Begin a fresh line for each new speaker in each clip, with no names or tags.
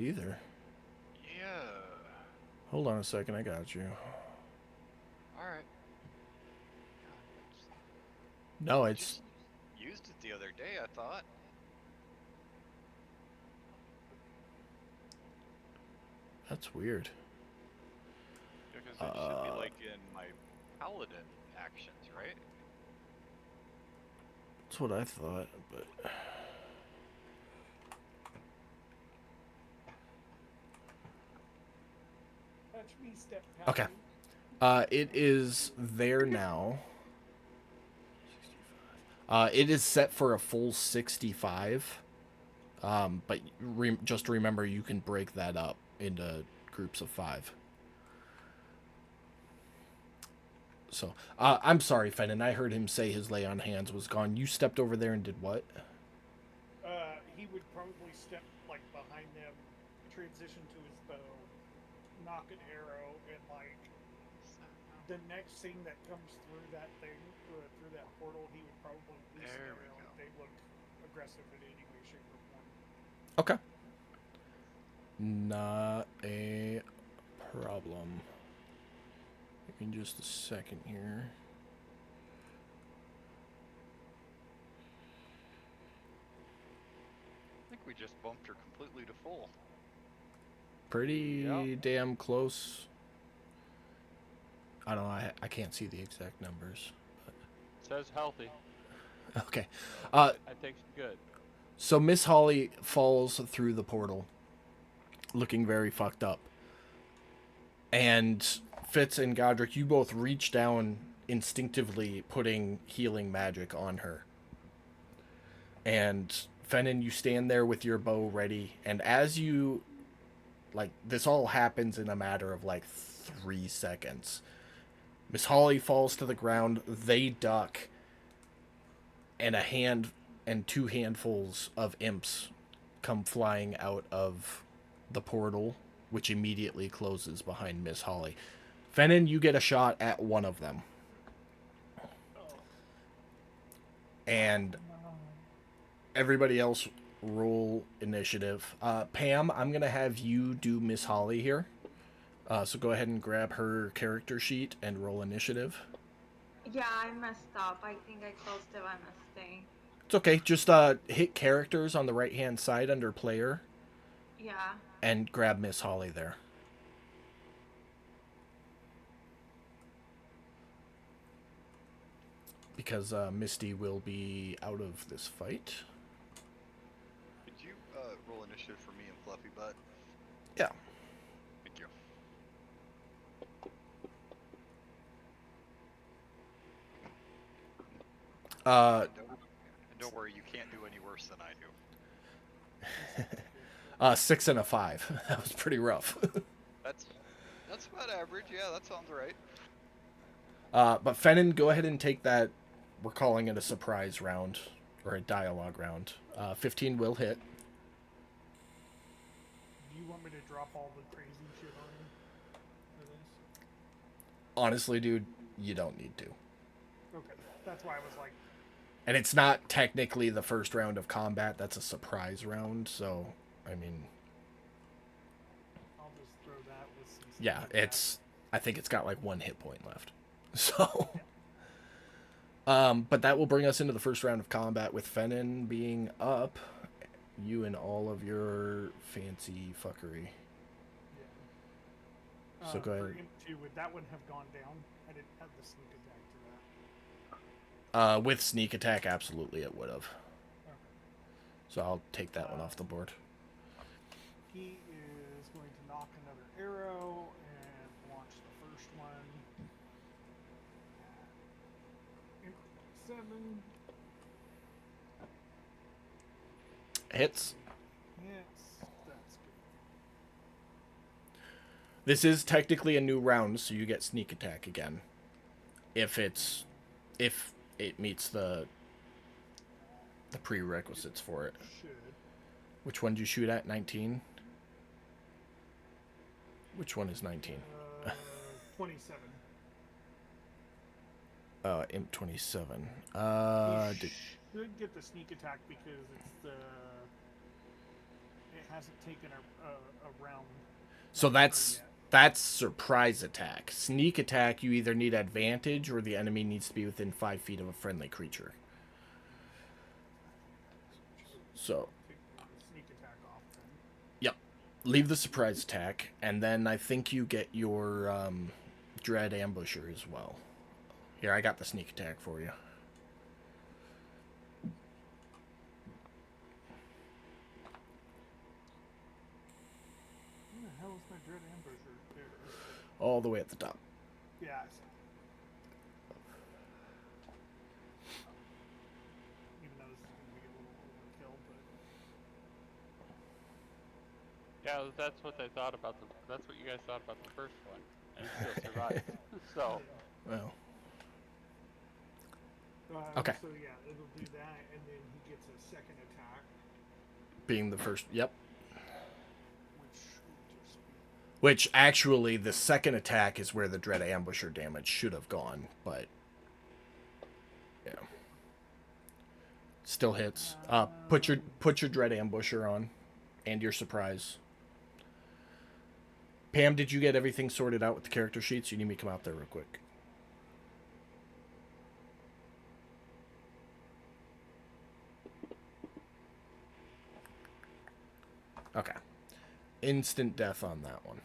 either.
Yeah.
Hold on a second, I got you.
All right. God,
No,
you
it's
just used it the other day, I thought.
that's weird.
Because it should be
Uh,
like in my paladin actions, right?
that's what I thought, but
Touch me, step
okay.
paladin.
It is there now. It is set for a full 65. But just remember, you can break that up into groups of 5. So, I'm sorry, Fenton. I heard him say his lay on hands was gone. You stepped over there and did what?
He would probably step like behind them, transition to his bow, knock an arrow, and like the next thing that comes through that thing, through that portal, he would probably release an
There we
arrow
go.
if they look aggressive in any way, shape, or form.
Okay. Not a problem. In just a second here.
I think we just bumped her completely to full.
Yep.
Pretty damn close. I don't know. I can't see the exact numbers.
Says healthy.
Okay.
So
Uh,
I think she's good.
so Miss Holly falls through the portal, looking very fucked up. And Fitz and Godric, you both reach down instinctively, putting healing magic on her. And Fennon, you stand there with your bow ready. And as you, like, this all happens in a matter of like 3 seconds. Miss Holly falls to the ground. They duck, and a hand and two handfuls of imps come flying out of the portal, which immediately closes behind Miss Holly. Fennon, you get a shot at one of them.
Oh,
And everybody else roll initiative. Pam, I'm going to have you do Miss Holly here. So go ahead and grab her character sheet and roll initiative.
Yeah, I messed up. I think I closed it by mistake.
It's okay. Just hit characters on the right hand side under player
Yeah.
and grab Miss Holly there. Because Misty will be out of this fight.
Could you roll initiative for me and Fluffy Butt?
Yeah.
Thank you.
Uh,
And don't worry, you can't do any worse than I do.
6 and a 5. That was pretty rough.
That's that's about average. Yeah, that sounds right.
But Fennon, go ahead and take that. We're calling it a surprise round or a dialogue round. 15 will hit.
do you want me to drop all the crazy shit on him for this?
Honestly, dude, you don't need to.
Okay, that's why I was like,
And it's not technically the first round of combat. That's a surprise round. So, I mean,
I'll just throw that with some.
yeah,
sneak attack.
it's. I think it's got like 1 hit point left. So,
Yeah.
but that will bring us into the first round of combat with Fennon being up. You and all of your fancy fuckery.
Yeah.
So go
For
ahead.
Imp 2, would that one have gone down? I didn't have the sneak attack to that.
With sneak attack, absolutely it would have.
Okay.
So I'll take that one off the board.
He is going to knock another arrow and launch the first one. Imp 7
Hits.
hits. That's good.
This is technically a new round, so you get sneak attack again. If it meets the prerequisites for it.
Should.
Which one did you shoot at? 19? Which one is 19?
27.
Imp 27.
He should get the sneak attack because it's the. It hasn't taken a round.
So
yet.
that's surprise attack. Sneak attack, you either need advantage or the enemy needs to be within 5 feet of a friendly creature. So,
Take the sneak attack off then.
yep. Leave the surprise attack, and then I think you get your Dread Ambusher as well. Here, I got the sneak attack for you.
Where the hell is my Dread Ambusher? There it is.
All the way at the top.
Yeah, I see. Even though this is going to be a little overkill, but
Yeah, that's what they thought about the. That's what you guys thought about the first one, and it still survived. So
Well,
yeah.
Okay.
So yeah, it'll do that, and then he gets a second attack,
being the first. Yep.
which will just be
Which, actually, the second attack is where the Dread Ambusher damage should have gone, but... Yeah. Still hits. Put your Dread Ambusher on. And your surprise. Pam, did you get everything sorted out with the character sheets? You need me to come out there real quick. Okay. Instant death on that one.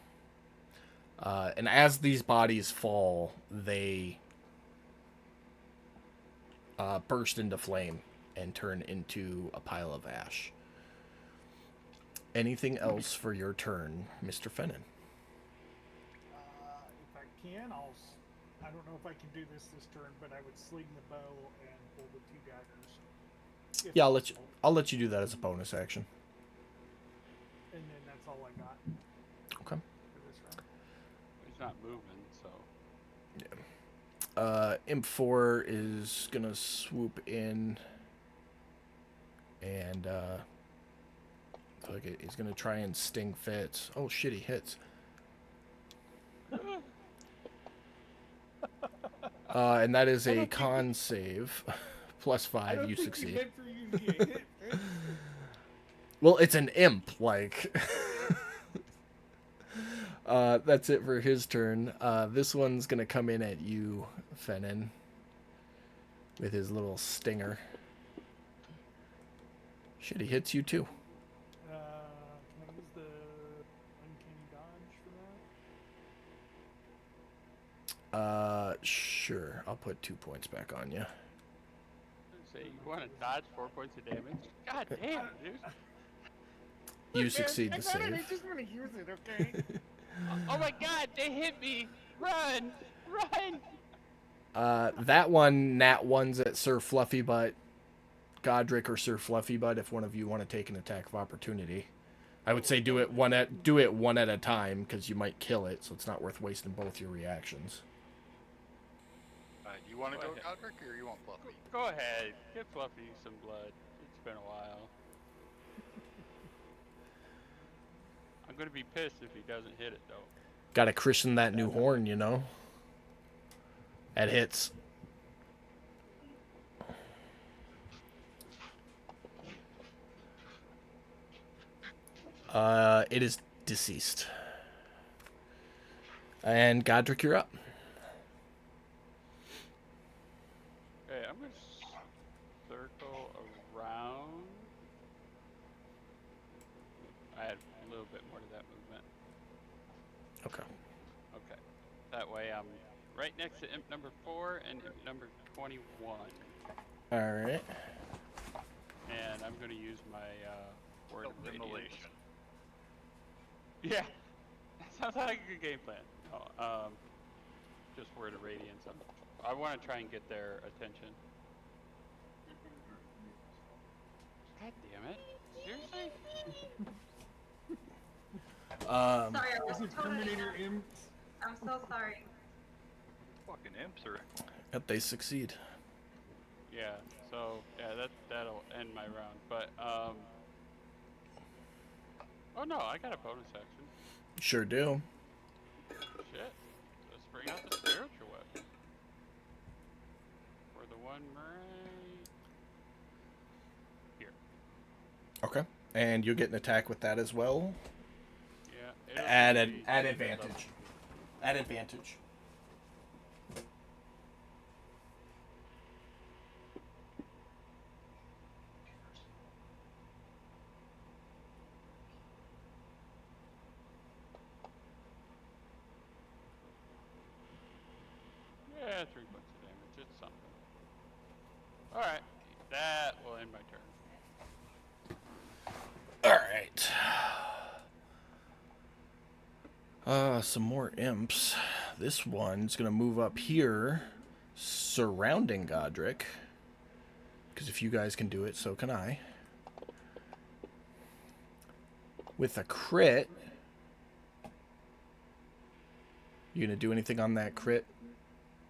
And as these bodies fall, they burst into flame and turn into a pile of ash. Anything else for your turn, Mr. Fennon?
if I can, I don't know if I can do this turn, but I would sling the bow and pull the 2 daggers. if
Yeah,
possible.
I'll let you do that as a bonus action.
And then that's all I got
Okay.
for this round.
he's not moving, so
Imp 4 is gonna swoop in and he's gonna try and sting Fitz. Oh shit, he hits. And that is a con save. +5, you succeed. Well, it's an imp, like. That's it for his turn. This one's gonna come in at you, Fennon, with his little stinger. Shit, he hits you too.
Can I use the uncanny dodge for that?
Sure. I'll put 2 points back on you.
say you want to dodge 4 points of damage. God damn, dude.
You succeed the save.
I just want to use it, okay?
Oh my God, they hit me! Run, run!
That one, Nat 1's at Sir Fluffy Butt, Godric or Sir Fluffy Butt. If one of you want to take an attack of opportunity, I would say do it one at a time because you might kill it, so it's not worth wasting both your reactions.
You want to
Go
go
ahead.
Godric or you want Fluffy?
Go ahead, give Fluffy some blood. It's been a while. I'm gonna be pissed if he doesn't hit it though.
Gotta christen that new horn, you know? That hits. It is deceased. And Godric, you're up.
Okay, I'm gonna circle around. I had a little bit more to that movement.
Okay.
Okay. That way I'm right next to imp number 4 and imp number 21.
Alright.
And I'm gonna use my word of radiance.
Immolation.
Yeah. That sounds like a good game plan. No, just word of radiance. I want to try and get their attention. God damn it. Seriously?
Sorry, I was
Is it
totally
Terminator Imp?
I'm so sorry.
Fucking imps are.
Yep, they succeed.
Yeah, so yeah, that'll end my round. But oh no, I got a bonus action.
Sure do.
Shit. Let's bring out the spiritual weapon. For the one right here.
Okay. And you'll get an attack with that as well.
Yeah. It'll
At
be
advantage. At advantage.
Yeah, 3 points of damage. It's something. Alright. That will end my turn.
Alright. Some more imps. This one's gonna move up here, surrounding Godric. Because if you guys can do it, so can I. With a crit. You gonna do anything on that crit?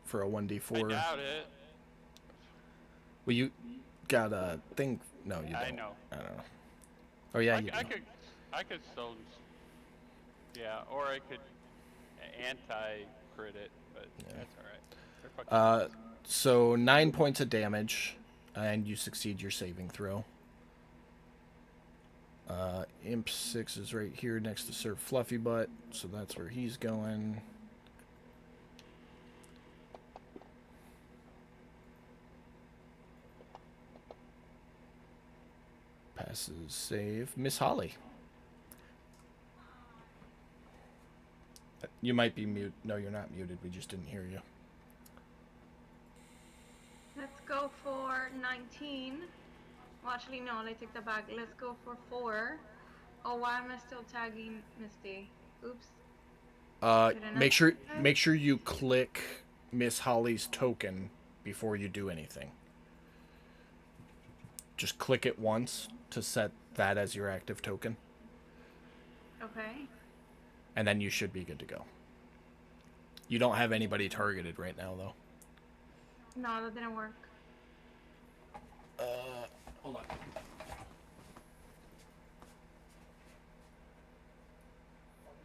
For a 1d4?
I doubt it.
Well, you got a thing. No, you don't.
I know.
I don't know. Oh, yeah, you do.
I could still. Yeah, or I could anti-crit it, but that's alright.
So 9 points of damage, and you succeed your saving throw. Imp 6 is right here next to Sir Fluffy Butt, so that's where he's going. Passes save. Miss Holly. You might be mute. No, you're not muted. We just didn't hear you.
Let's go for 19. Well, actually, no, I take that back. Let's go for 4. Oh, why am I still tagging Misty? Oops.
Make sure you click Miss Holly's token before you do anything. Just click it once to set that as your active token.
Okay.
And then you should be good to go. You don't have anybody targeted right now, though.
No, that didn't work.
Hold on.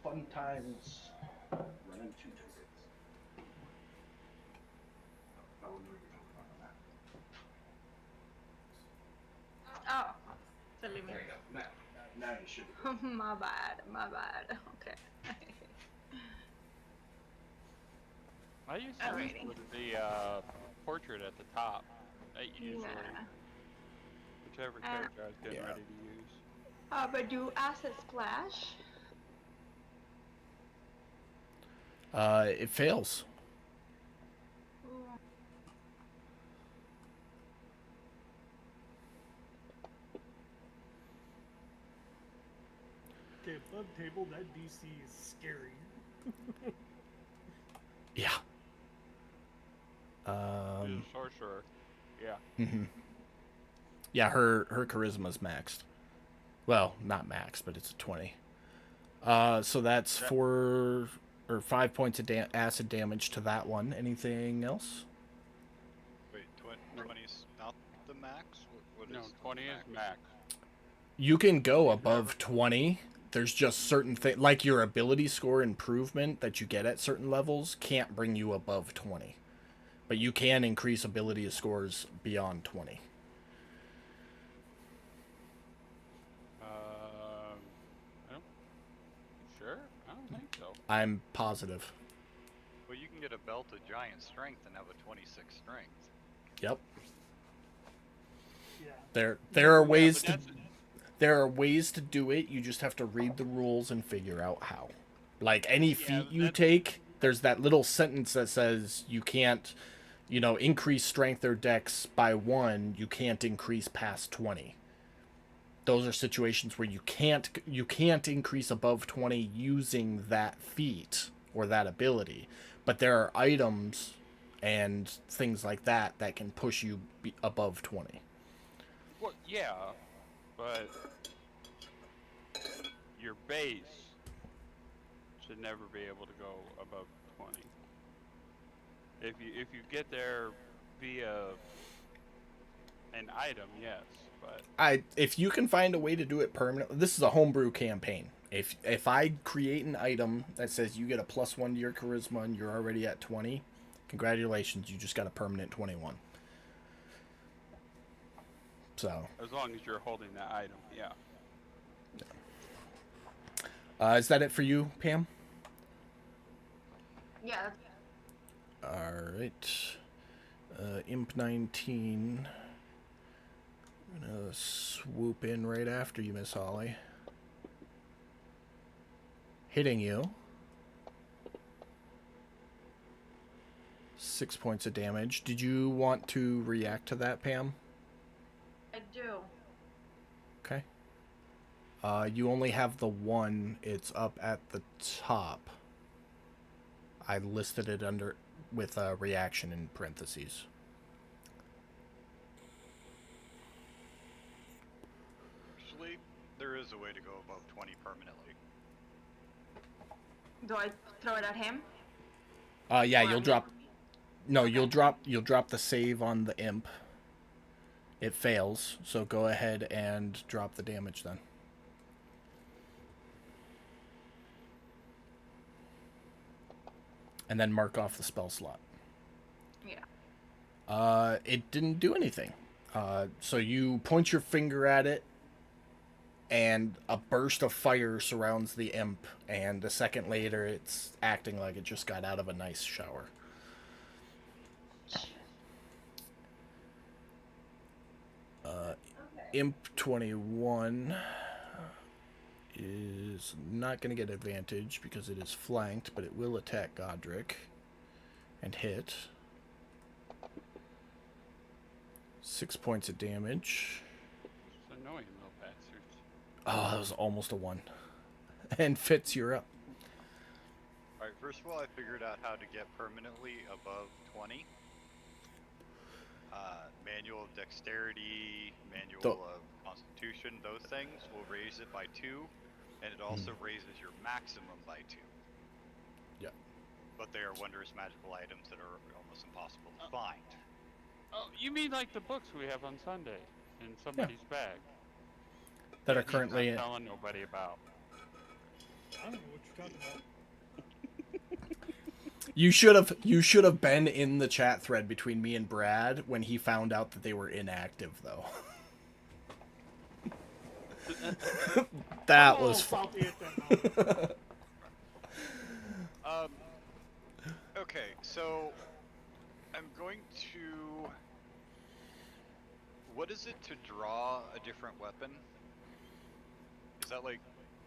Fun times. Running 2 tickets.
Oh, silly me.
There you go. Now you should.
My bad. Okay.
I used to
Alrighty.
use the portrait at the top. Usually,
Yeah.
whichever character I was getting ready to use.
But do acid splash?
It fails.
Ooh.
Okay, above table, that DC is scary.
Yeah.
She's a sorcerer. Yeah.
Yeah, her charisma's maxed. Well, not maxed, but it's a 20. So that's 4 or 5 points of acid damage to that one. Anything else?
Wait, 20's not the max? What
No,
is
20 is max.
You can go above 20. There's just certain things, like your ability score improvement that you get at certain levels can't bring you above 20. But you can increase ability scores beyond 20.
I don't. Sure? I don't think so.
I'm positive.
Well, you can get a belt of giant strength and have a 26 strength.
Yep.
Yeah.
There are
Yeah,
ways
but
to
that's-
there are ways to do it. You just have to read the rules and figure out how. Like any feat you take, there's that little sentence that says you can't, increase strength or dex by 1, you can't increase past 20. Those are situations where you can't increase above 20 using that feat or that ability. But there are items and things like that that can push you above 20.
Well, yeah, but your base should never be able to go above 20. If you get there via an item, yes, but
If you can find a way to do it permanently, this is a homebrew campaign. If I create an item that says you get a +1 to your charisma and you're already at 20, congratulations, you just got a permanent 21. So
as long as you're holding that item, yeah.
Is that it for you, Pam?
Yeah.
Alright. Imp 19. I'm gonna swoop in right after you, Miss Holly. Hitting you. 6 points of damage. Did you want to react to that, Pam?
I do.
Okay. You only have the one. It's up at the top. I listed it under with a reaction in parentheses.
Actually, there is a way to go above 20 permanently.
Do I throw it at him?
Yeah,
Or
you'll
at
drop.
me?
No,
Okay.
you'll drop the save on the imp. It fails, so go ahead and drop the damage then. And then mark off the spell slot.
Yeah.
It didn't do anything. So you point your finger at it, and a burst of fire surrounds the imp, and a second later it's acting like it just got out of a nice shower. Imp 21 is not going to get advantage because it is flanked, but it will attack Godric and hit. 6 points of damage.
Those annoying little bastards.
Oh, that was almost a 1. And Fitz, you're up.
Alright, first of all, I figured out how to get permanently above 20. Manual of Dexterity, Manual of Constitution, those things will raise it by 2, and it also raises your maximum by 2.
Yeah.
But they are wondrous magical items that are almost impossible to find.
Oh, you mean like the books we have on Sunday in somebody's bag?
That are
He's
currently
not telling nobody about.
I don't know what you're talking about.
You should have been in the chat thread between me and Brad when he found out that they were inactive, though. That was fun.
Salty at that moment.
Okay, so I'm going to... What is it to draw a different weapon? Is that like,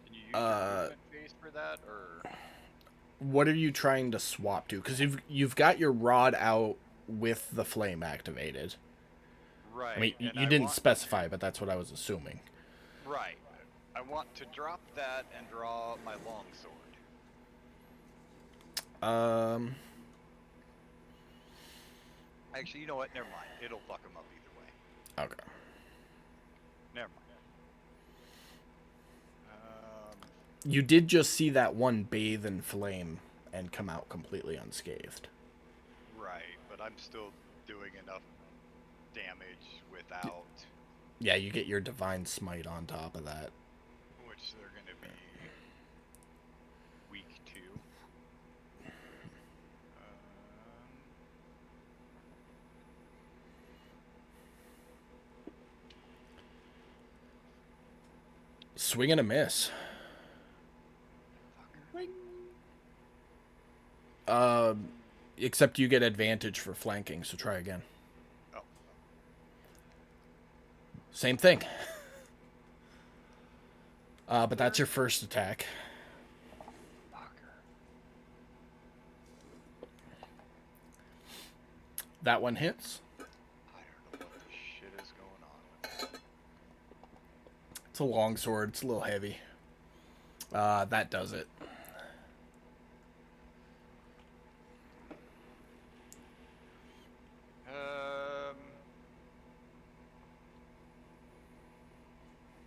can you use your movement phase for that, or?
What are you trying to swap to? Because you've got your rod out with the flame activated.
Right.
I mean,
and
you didn't specify, but that's what I was assuming.
Right. I want to drop that and draw my longsword. Actually, you know what? Never mind. It'll fuck them up either way.
Okay.
Never mind.
You did just see that one bathe in flame and come out completely unscathed.
Right, but I'm still doing enough damage without...
Yeah, you get your divine smite on top of that.
Which they're going to be weak to.
Swing and a miss. Except you get advantage for flanking, so try again.
Oh.
Same thing. But that's your first attack. That one hits.
I don't know what the shit is going on.
It's a long sword. It's a little heavy. That does it.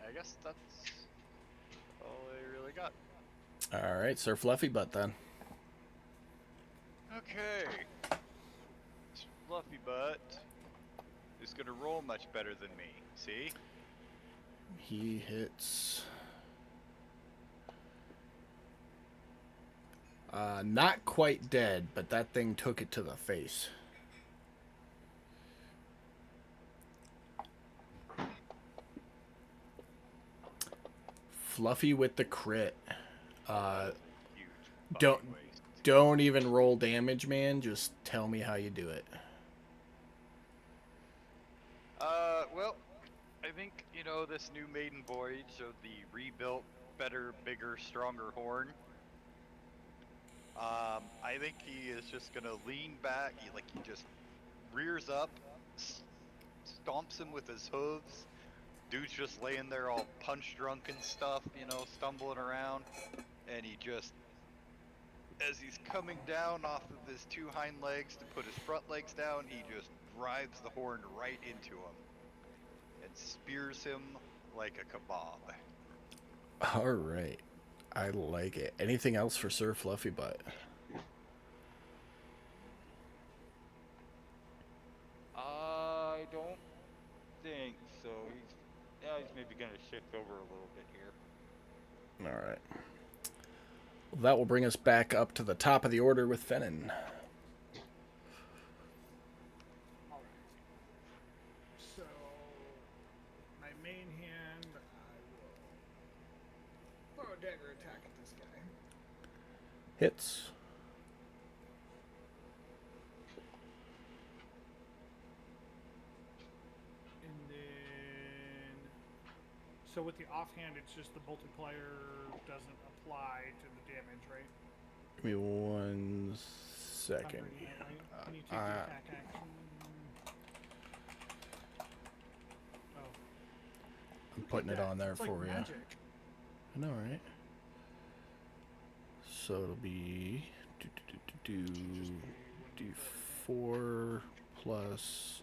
I guess that's all I really got.
All right, Sir Fluffy Butt then.
Okay. This Fluffy Butt is gonna roll much better than me. See?
He hits. Not quite dead, but that thing took it to the face. Fluffy with the crit. Uh,
Huge fucking
don't
waste.
don't even roll damage, man. Just tell me how you do it.
Well, I think, this new maiden voyage of the rebuilt, better, bigger, stronger horn. I think he is just gonna lean back. He just rears up, stomps him with his hooves. Dude's just laying there all punch drunk and stuff, stumbling around, and he just, as he's coming down off of his two hind legs to put his front legs down, he just drives the horn right into him and spears him like a kebab.
All right. I like it. Anything else for Sir Fluffy Butt?
I don't think so. He's maybe gonna shift over a little bit here.
All right. Well, that will bring us back up to the top of the order with Fennin.
All right. So, my main hand, I will throw a dagger attack at this guy.
Hits.
And then, so with the offhand, it's just the multiplier doesn't apply to the damage, right?
Give me 1 second.
When you take the attack action. Oh.
I'm putting it on there
It's like
for you.
magic.
I know, right? So it'll be D4 plus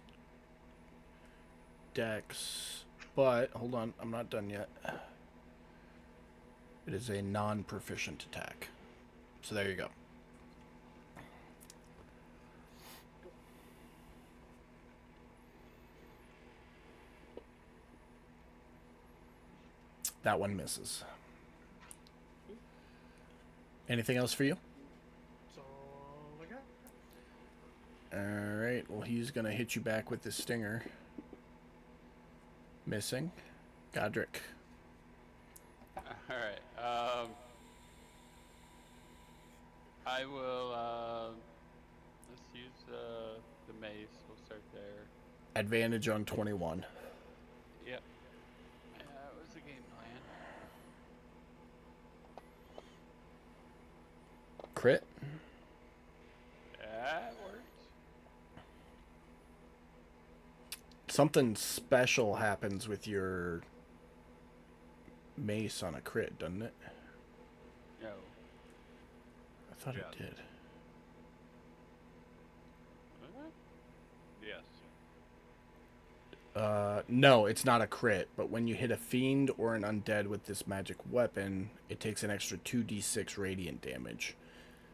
Dex. But hold on, I'm not done yet. It is a non-proficient attack. So there you go. That one misses. Anything else for you?
So, like that.
Alright, well, he's going to hit you back with the stinger. Missing. Godric.
Alright, I will, let's use, the mace. We'll start there.
Advantage on 21.
Yep. That was the game plan.
Crit.
That works.
Something special happens with your mace on a crit, doesn't it?
No.
I thought
Yes.
it did.
Yes.
No, it's not a crit, but when you hit a fiend or an undead with this magic weapon, it takes an extra 2d6 radiant damage.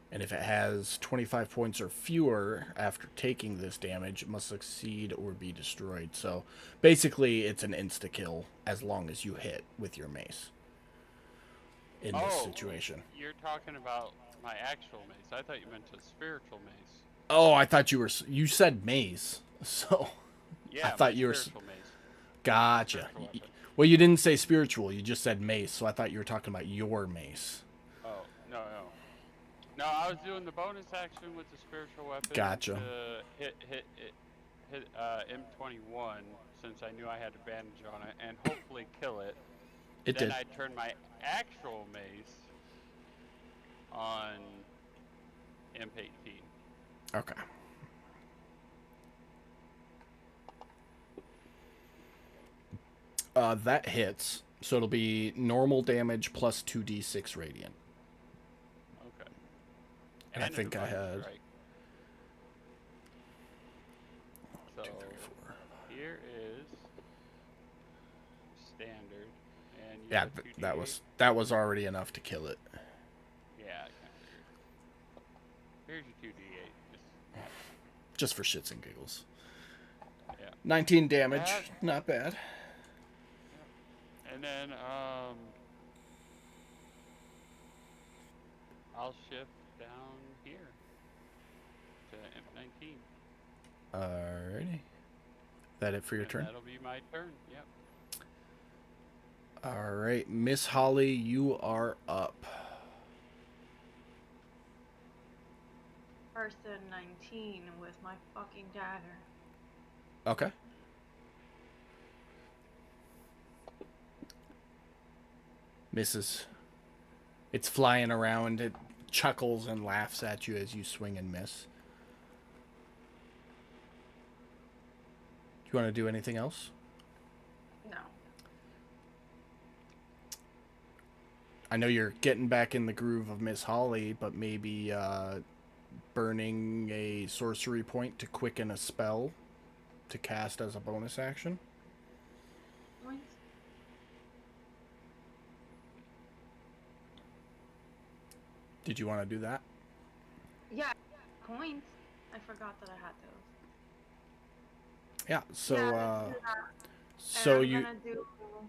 And if it has 25 points or fewer after taking this damage, it must succeed or be destroyed. So basically, it's an insta-kill as long as you hit with your mace in this situation.
You're talking about my actual mace. I thought you meant a spiritual mace.
Oh, I thought you said mace. So
Yeah,
I thought
my
you were
spiritual mace.
gotcha.
Spiritual weapon.
Well, you didn't say spiritual. You just said mace. So I thought you were talking about your mace.
Oh, no. No, I was doing the bonus action with the spiritual weapon.
Gotcha.
To hit M21 since I knew I had advantage on it and hopefully kill it.
It
then
did.
I turned my actual mace on M18.
Okay. That hits. So it'll be normal damage plus 2d6 radiant.
Okay.
And I
a
think I
divine
had...
strike. So
2, 3, 4.
here is standard, and you
Yeah,
got 2d8.
that was already enough to kill it.
Yeah, I kind of figured. Here's your 2d8.
Just for shits and giggles.
Yeah.
19 damage.
That-
Not bad.
And then I'll shift down here to M19.
Alrighty. That it for your
And
turn?
that'll be my turn. Yep.
Alright, Miss Holly, you are up.
person 19 with my fucking dagger.
Okay. Misses. It's flying around. It chuckles and laughs at you as you swing and miss. Do you want to do anything else?
No.
I know you're getting back in the groove of Miss Holly, but maybe burning a sorcery point to quicken a spell to cast as a bonus action.
Points?
Did you want to do that?
Yeah, coins. I forgot that I had those.
Yeah. So
yeah, let's do that.
so
And I'm
you
gonna do...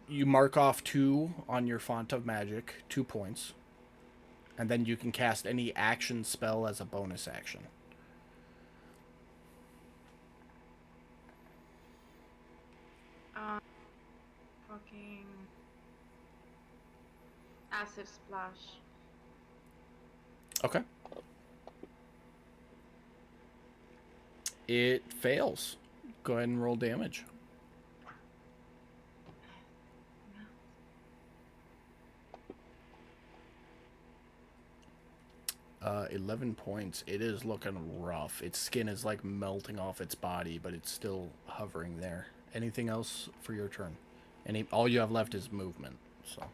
you mark off 2 on your font of magic, 2 points, and then you can cast any action spell as a bonus action.
fucking acid splash.
Okay. It fails. Go ahead and roll damage. 11 points. It is looking rough. Its skin is like melting off its body, but it's still hovering there. Anything else for your turn? All you have left is movement. So.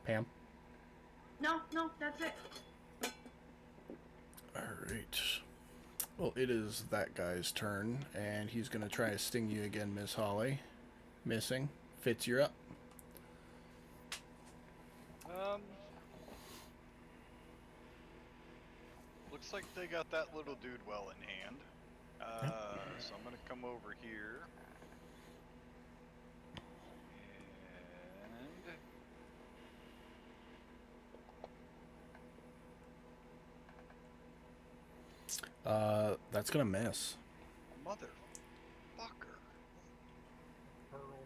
Pam?
No, that's it.
Alright. Well, it is that guy's turn, and he's going to try to sting you again, Miss Holly. Missing. Fitz, you're up.
Looks like they got that little dude well in hand. So I'm gonna come over here.
That's going to miss.
Motherfucker.
Pearl.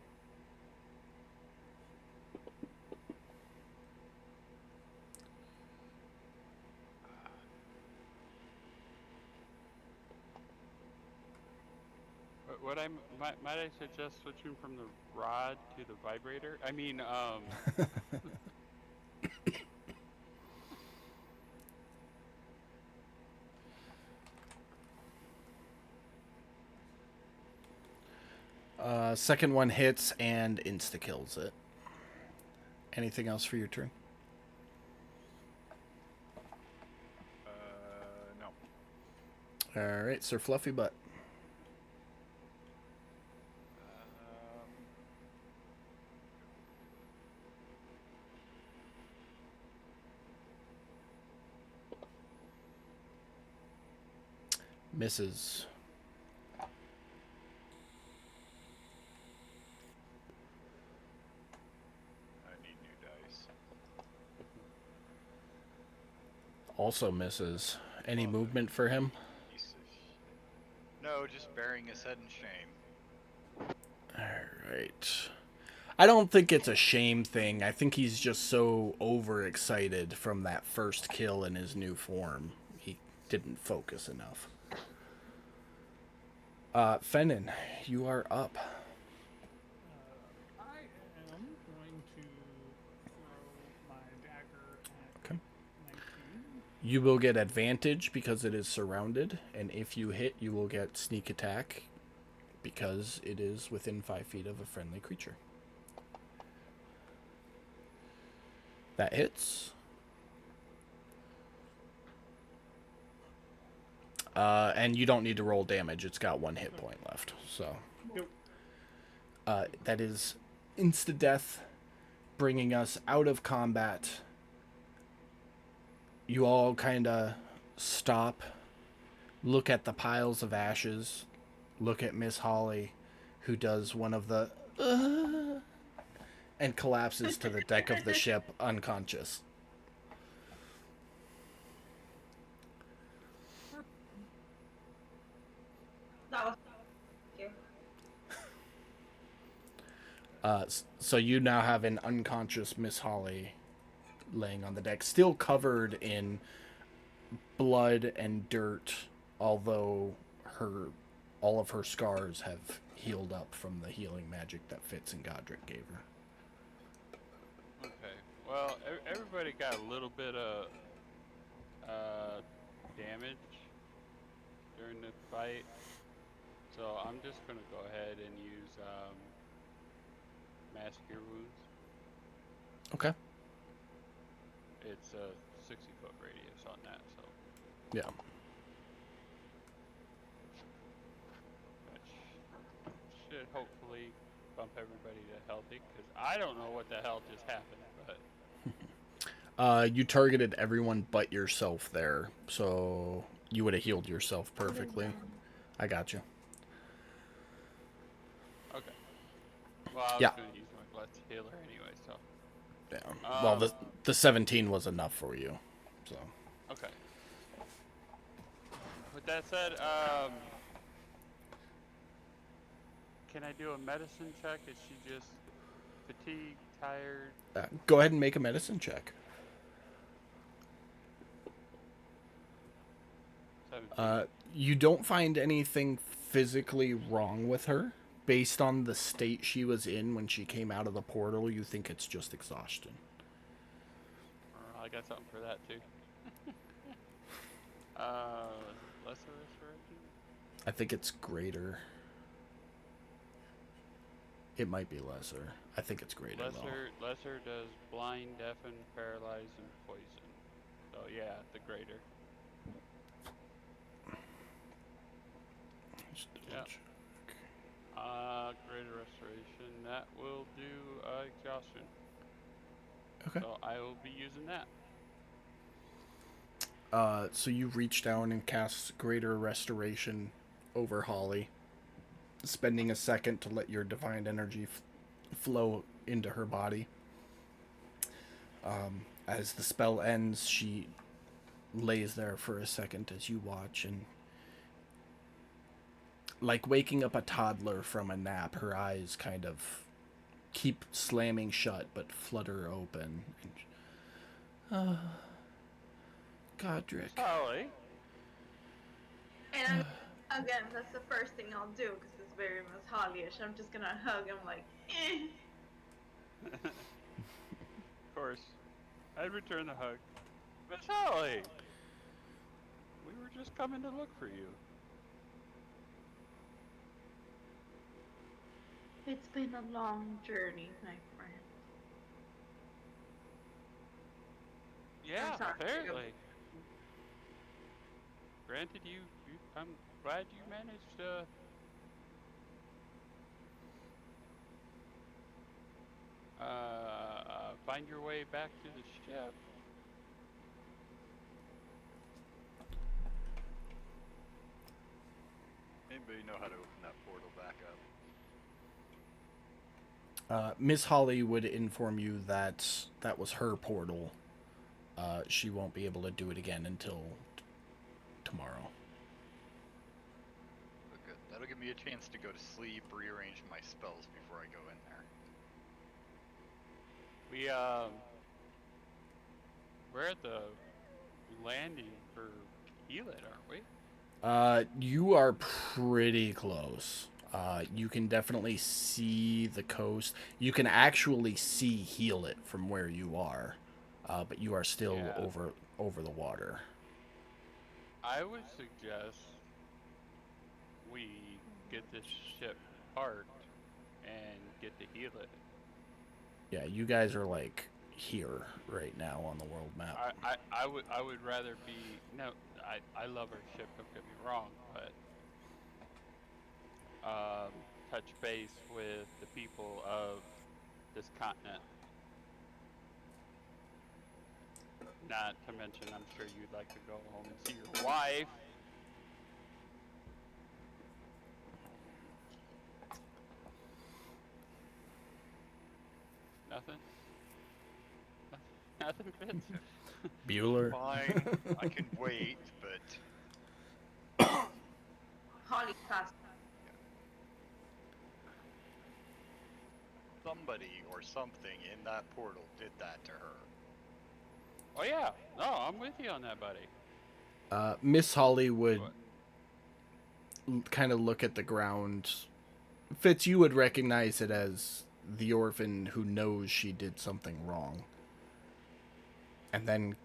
What might I suggest switching from the rod to the vibrator? I mean,
Second one hits and insta-kills it. Anything else for your turn?
No.
Alright, Sir Fluffy Butt. Misses.
I need new dice.
Also misses. Any movement for him?
Piece of shit. No, just burying his head in shame.
Alright. I don't think it's a shame thing. I think he's just so overexcited from that first kill in his new form. He didn't focus enough. Fennon, you are up.
I am going to throw my dagger at
Okay.
19.
You will get advantage because it is surrounded, and if you hit, you will get sneak attack because it is within 5 feet of a friendly creature. That hits. And you don't need to roll damage. It's got 1 hit point left. So that is insta-death, bringing us out of combat. You all kind of stop, look at the piles of ashes, look at Miss Holly, who does one of the and collapses to the deck of the ship unconscious.
That was... Thank
So you now have an unconscious Miss Holly laying on the deck, still covered in blood and dirt, although her all of her scars have healed up from the healing magic that Fitz and Godric gave her.
Okay. Well, everybody got a little bit of damage during the fight, so I'm just gonna go ahead and use mass cure wounds.
Okay.
It's a 60-foot radius on that, so
Yeah.
that should hopefully bump everybody to healthy. Because I don't know what the hell just happened, but
You targeted everyone but yourself there, so you would have healed yourself perfectly. I got you.
okay. Well, I was
Yeah.
gonna use my blessed healer anyway, so
Yeah. Well, the 17 was enough for you, so.
okay. With that said, can I do a medicine check? Is she just fatigued, tired?
Go ahead and make a medicine check.
17.
You don't find anything physically wrong with her. Based on the state she was in when she came out of the portal, you think it's just exhaustion.
I got something for that too. Lesser restoration?
I think it's greater. It might be lesser. I think it's greater though.
Lesser does blind, deafen, paralyze, and poison. So yeah, the greater.
Just double
Yeah.
check.
Greater restoration. That will do exhaustion.
Okay.
So I will be using that.
So you reach down and cast Greater Restoration over Holly, spending a second to let your divine energy flow into her body. As the spell ends, she lays there for a second as you watch, and like waking up a toddler from a nap, her eyes kind of keep slamming shut but flutter open. Godric.
Holly.
And again, that's the first thing I'll do because it's very Miss Holly-ish. I'm just gonna hug him like, eh.
Of course. I'd return the hug. Miss Holly! We were just coming to look for you.
It's been a long journey, my friend.
Yeah,
sorry.
apparently. Granted, I'm glad you managed to find your way back to the ship.
Anybody know how to open that portal back up?
Miss Holly would inform you that that was her portal. She won't be able to do it again until tomorrow.
Oh, good. That'll give me a chance to go to sleep, rearrange my spells before I go in there.
We're at the landing for Healit, aren't we?
You are pretty close. You can definitely see the coast. You can actually see Healit from where you are, but you are still over the water.
I would suggest we get this ship parked and get to Healit.
Yeah, you guys are like here right now on the world map.
I would rather be no. I love our ship. Don't get me wrong, but touch base with the people of this continent. Not to mention, I'm sure you'd like to go home and see your wife. Nothing? Nothing, Fitz?
Bueller.
Fine, I can wait, but
Holly passed.
somebody or something in that portal did that to her.
Oh yeah, no, I'm with you on that, buddy.
Miss Holly would
What?
kind of look at the ground. Fitz, you would recognize it as the orphan who knows she did something wrong. And then,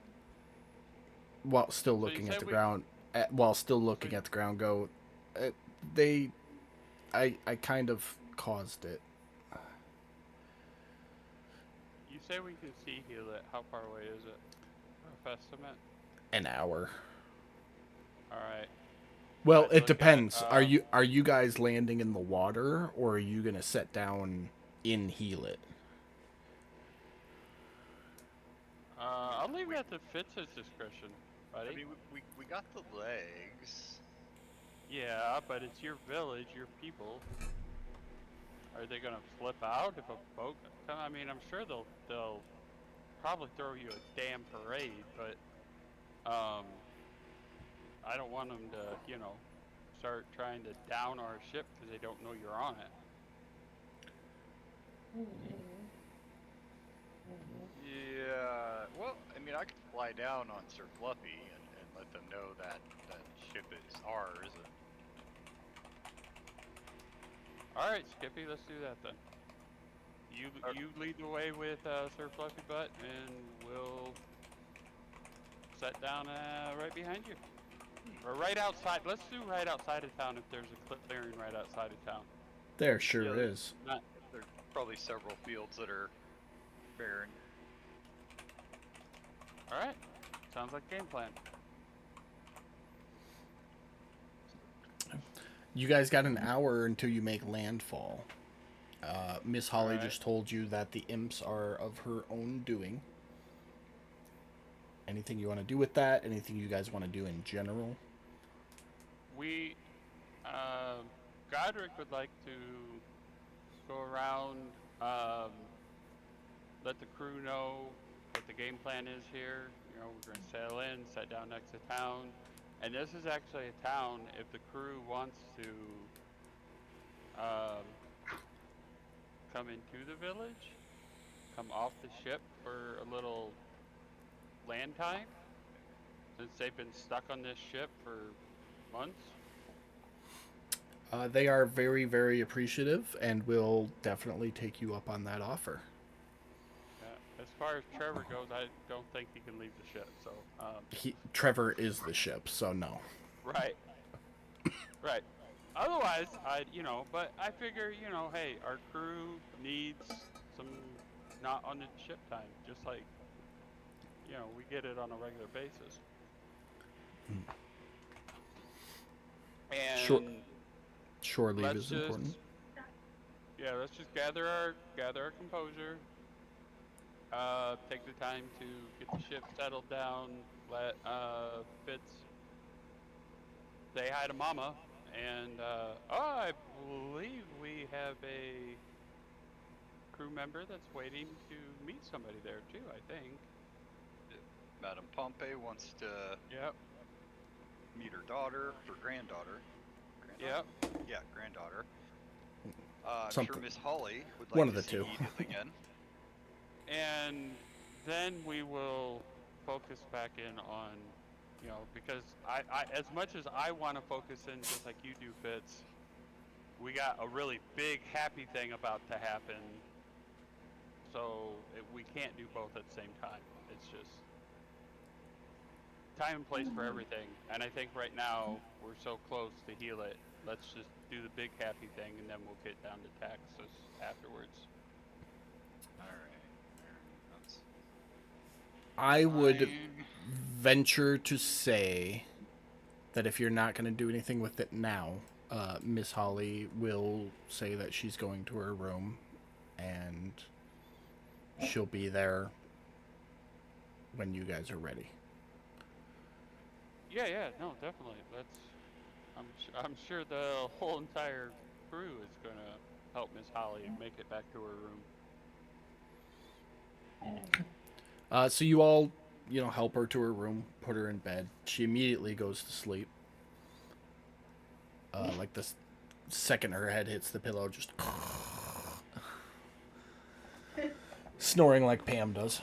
while still
So you
looking at
said
the
we-
ground, go, uh, they, I kind of caused it.
You say we can see Hewlett. How far away is it? Rough estimate.
An hour.
All right.
Well,
I'd
it
look
depends.
at,
Are you guys landing in the water, or are you gonna set down in Healit?
I'll leave that to Fitz's discretion, buddy.
I mean, we got the legs.
Yeah, but it's your village, your people. Are they gonna flip out if a boat? I mean, I'm sure they'll probably throw you a damn parade, but I don't want them to, start trying to down our ship because they don't know you're on it.
Yeah, well, I mean, I could fly down on Sir Fluffy and let them know that that ship is ours.
All right, Skippy, let's do that then. You lead the way with Sir Fluffy Butt, and we'll set down right behind you, or right outside. Let's do right outside of town if there's a clearing right outside of town.
There sure
Yeah,
is.
There's probably several fields that are barren.
All right, sounds like game plan.
You guys got an hour until you make landfall. Miss Holly
Alright.
just told you that the imps are of her own doing. Anything you want to do with that? Anything you guys want to do in general?
We, Godric would like to go around, let the crew know what the game plan is here. We're going to sail in, set down next to town. And this is actually a town. If the crew wants to come into the village, come off the ship for a little land time, since they've been stuck on this ship for months.
They are very, very appreciative and will definitely take you up on that offer.
As far as Trevor goes, I don't think he can leave the ship. So,
Trevor is the ship, so no.
right, right. Otherwise, but I figure, hey, our crew needs some not on the ship time, just like, we get it on a regular basis. And
Shore leave
let's
is
just,
important.
yeah, let's just gather our composure. Take the time to get the ship settled down. Let Fitz say hi to Mama, and I believe we have a crew member that's waiting to meet somebody there too. I think.
Madame Pompey wants to
Yep.
meet her daughter, her granddaughter.
Yep.
Yeah, granddaughter. I'm sure
Something.
Miss Holly would like
One of
to
the
see
two.
Edith again.
And then we will focus back in on, because I as much as I want to focus in just like you do, Fitz, we got a really big happy thing about to happen. So we can't do both at the same time. It's just time and place for everything. And I think right now we're so close to heal it. Let's just do the big happy thing, and then we'll get down to Texas afterwards.
Alright.
I would venture to say that if you're not going to do anything with it now, Miss Holly will say that she's going to her room, and she'll be there when you guys are ready.
Yeah, no, definitely. I'm sure the whole entire crew is gonna help Miss Holly make it back to her room.
So you all, help her to her room, put her in bed. She immediately goes to sleep. Like the second her head hits the pillow, just snoring like Pam does.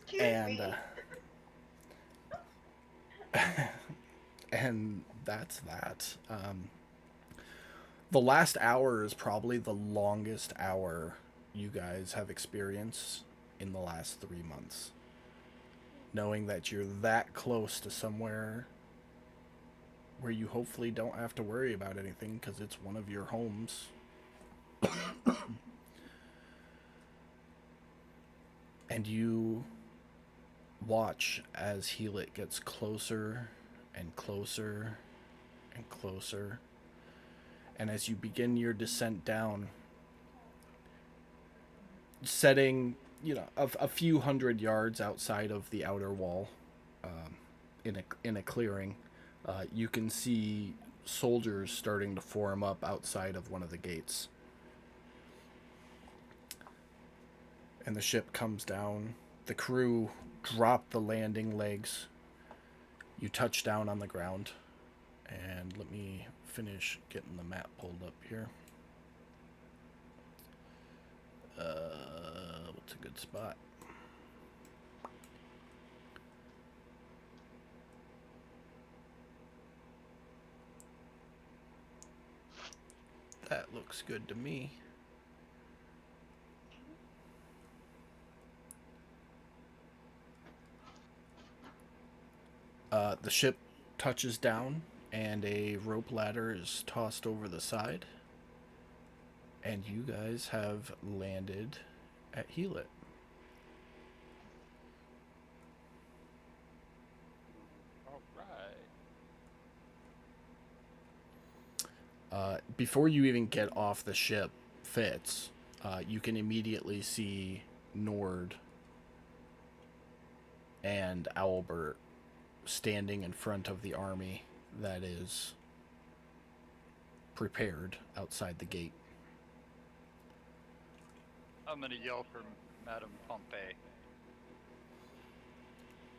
Excuse
And
me.
and that's that. The last hour is probably the longest hour you guys have experienced in the last 3 months. Knowing that you're that close to somewhere where you hopefully don't have to worry about anything because it's one of your homes. And you watch as Helit gets closer and closer and closer. And as you begin your descent down, setting, a few hundred yards outside of the outer wall, in a clearing, you can see soldiers starting to form up outside of one of the gates. And the ship comes down. The crew drop the landing legs. You touch down on the ground. And let me finish getting the map pulled up here. What's a good spot? That looks good to me. The ship touches down, and a rope ladder is tossed over the side. And you guys have landed at Helit.
All right.
Before you even get off the ship, Fitz, you can immediately see Nord and Albert standing in front of the army that is prepared outside the gate.
I'm gonna yell for Madame Pompey.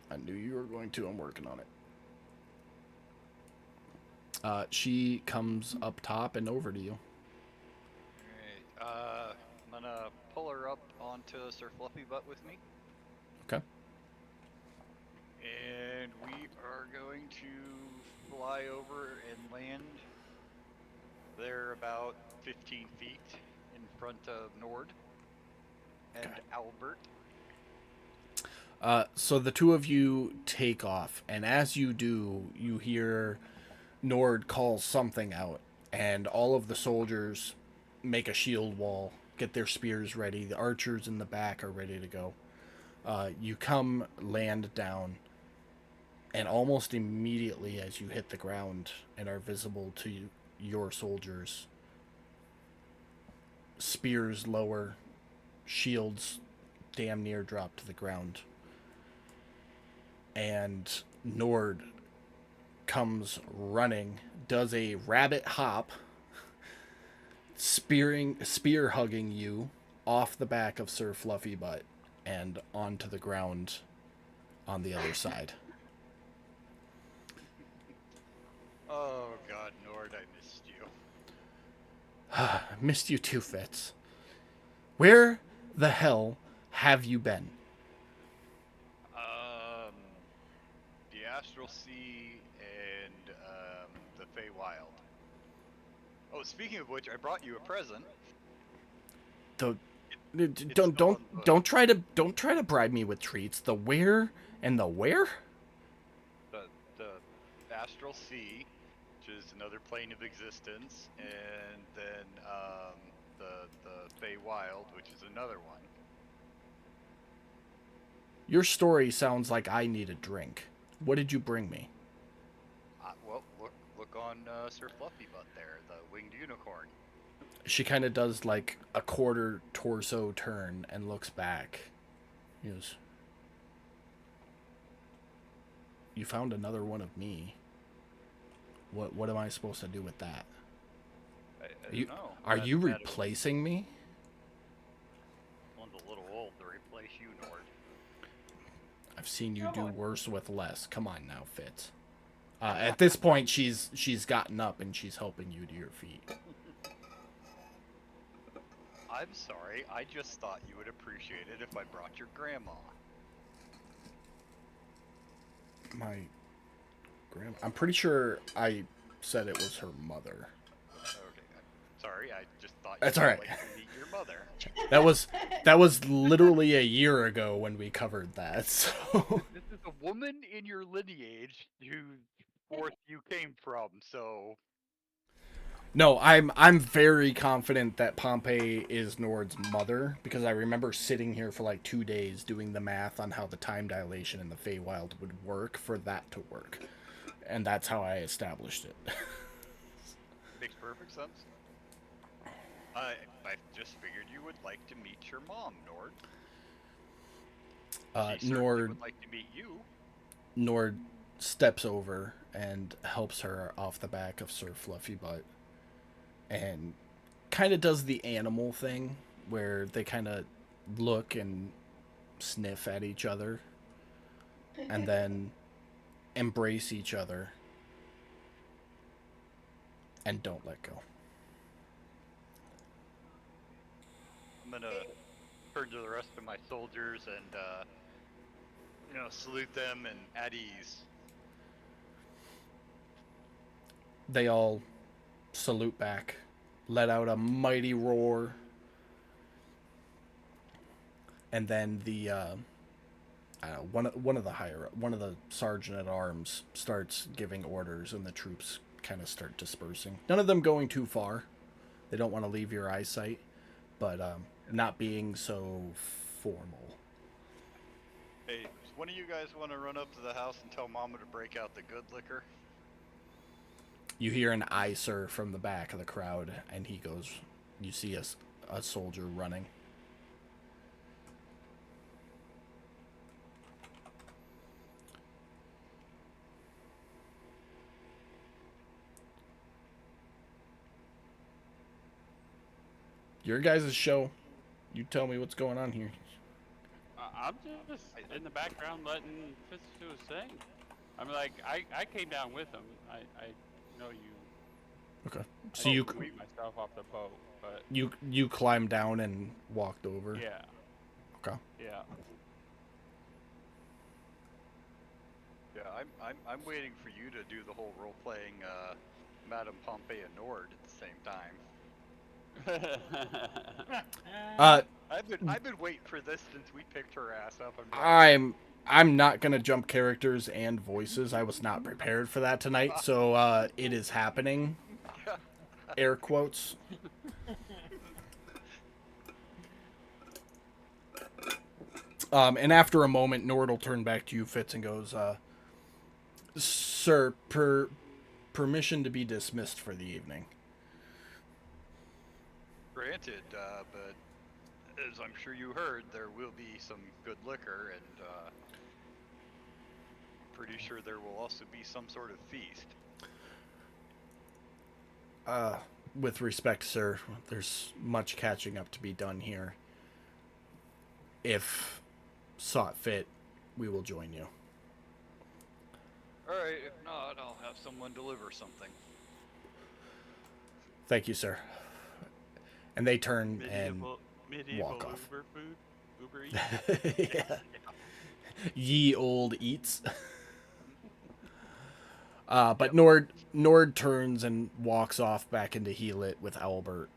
I knew you were going to. I'm working on it. She comes up top and over to you.
Alright, I'm gonna pull her up onto Sir Fluffy Butt with me.
Okay.
And we are going to fly over and land. They're about 15 feet in front of Nord and
Okay.
Albert.
So the two of you take off, and as you do, you hear Nord call something out, and all of the soldiers make a shield wall, get their spears ready. The archers in the back are ready to go. You come land down, and almost immediately as you hit the ground and are visible to your soldiers, spears lower, shields damn near drop to the ground. And Nord comes running, does a rabbit hop, spear hugging you off the back of Sir Fluffy Butt and onto the ground on the other side.
Oh god, Nord, I missed you.
Missed you too, Fitz. Where the hell have you been?
The Astral Sea and the Feywild. Oh, speaking of which, I brought you a present.
The
It's
don't try to bribe me with treats. The where and the where?
The Astral Sea, which is another plane of existence, and then the Feywild, which is another one.
Your story sounds like I need a drink. What did you bring me?
Well, look on Sir Fluffy Butt there, the winged unicorn.
She kind of does like a quarter torso turn and looks back. He goes, "You found another one of me. What am I supposed to do with that?
I don't know.
Are you
That-
replacing me?"
One's a little old to replace you, Nord.
I've seen you do worse with less. Come on now, Fitz. At this point, she's gotten up and she's helping you to your feet.
I'm sorry. I just thought you would appreciate it if I brought your grandma.
My grandma. I'm pretty sure I said it was her mother.
Okay, I'm sorry. I just thought
That's
you
all
would
right.
like to meet your mother.
That was that was literally a year ago when we covered that. So
This is a woman in your lineage whose forth you came from, so
no, I'm very confident that Pompey is Nord's mother because I remember sitting here for like 2 days doing the math on how the time dilation in the Feywild would work for that to work, and that's how I established it.
makes perfect sense. I just figured you would like to meet your mom, Nord. She certainly
Nord
would like to meet you.
Nord steps over and helps her off the back of Sir Fluffy Butt and kind of does the animal thing where they kind of look and sniff at each other and then embrace each other and don't let go.
I'm gonna turn to the rest of my soldiers and salute them and at ease.
They all salute back, let out a mighty roar, and then the one of the sergeant at arms starts giving orders, and the troops kind of start dispersing. None of them going too far. They don't want to leave your eyesight, but not being so formal.
Hey, does one of you guys want to run up to the house and tell Mama to break out the good liquor?
You hear an "aye, sir" from the back of the crowd, and he goes. You see a soldier running. Your guys' show. You tell me what's going on here.
I'm just in the background letting Fitz do his thing. I mean, like, I came down with him. I know you.
Okay.
I
So you
didn't weed myself off the boat, but
you climbed down and walked over.
yeah,
Okay.
yeah.
Yeah, I'm waiting for you to do the whole role playing Madame Pompey and Nord at the same time.
Uh,
I've been waiting for this since we picked her ass up and
I'm not gonna jump characters and voices. I was not prepared for that tonight, so it is happening. Air quotes. And after a moment, Nord will turn back to you, Fitz, and goes, "Sir, permission to be dismissed for the evening."
granted, but as I'm sure you heard, there will be some good liquor, and pretty sure there will also be some sort of feast.
With respect, sir, there's much catching up to be done here. If sought fit, we will join you.
Alright, if not, I'll have someone deliver something.
Thank you, sir. And they turn
Medieval
walk off.
Uber food, Uber Eats.
Yeah. Ye old eats. But Nord turns and walks off back into Helit with Albert.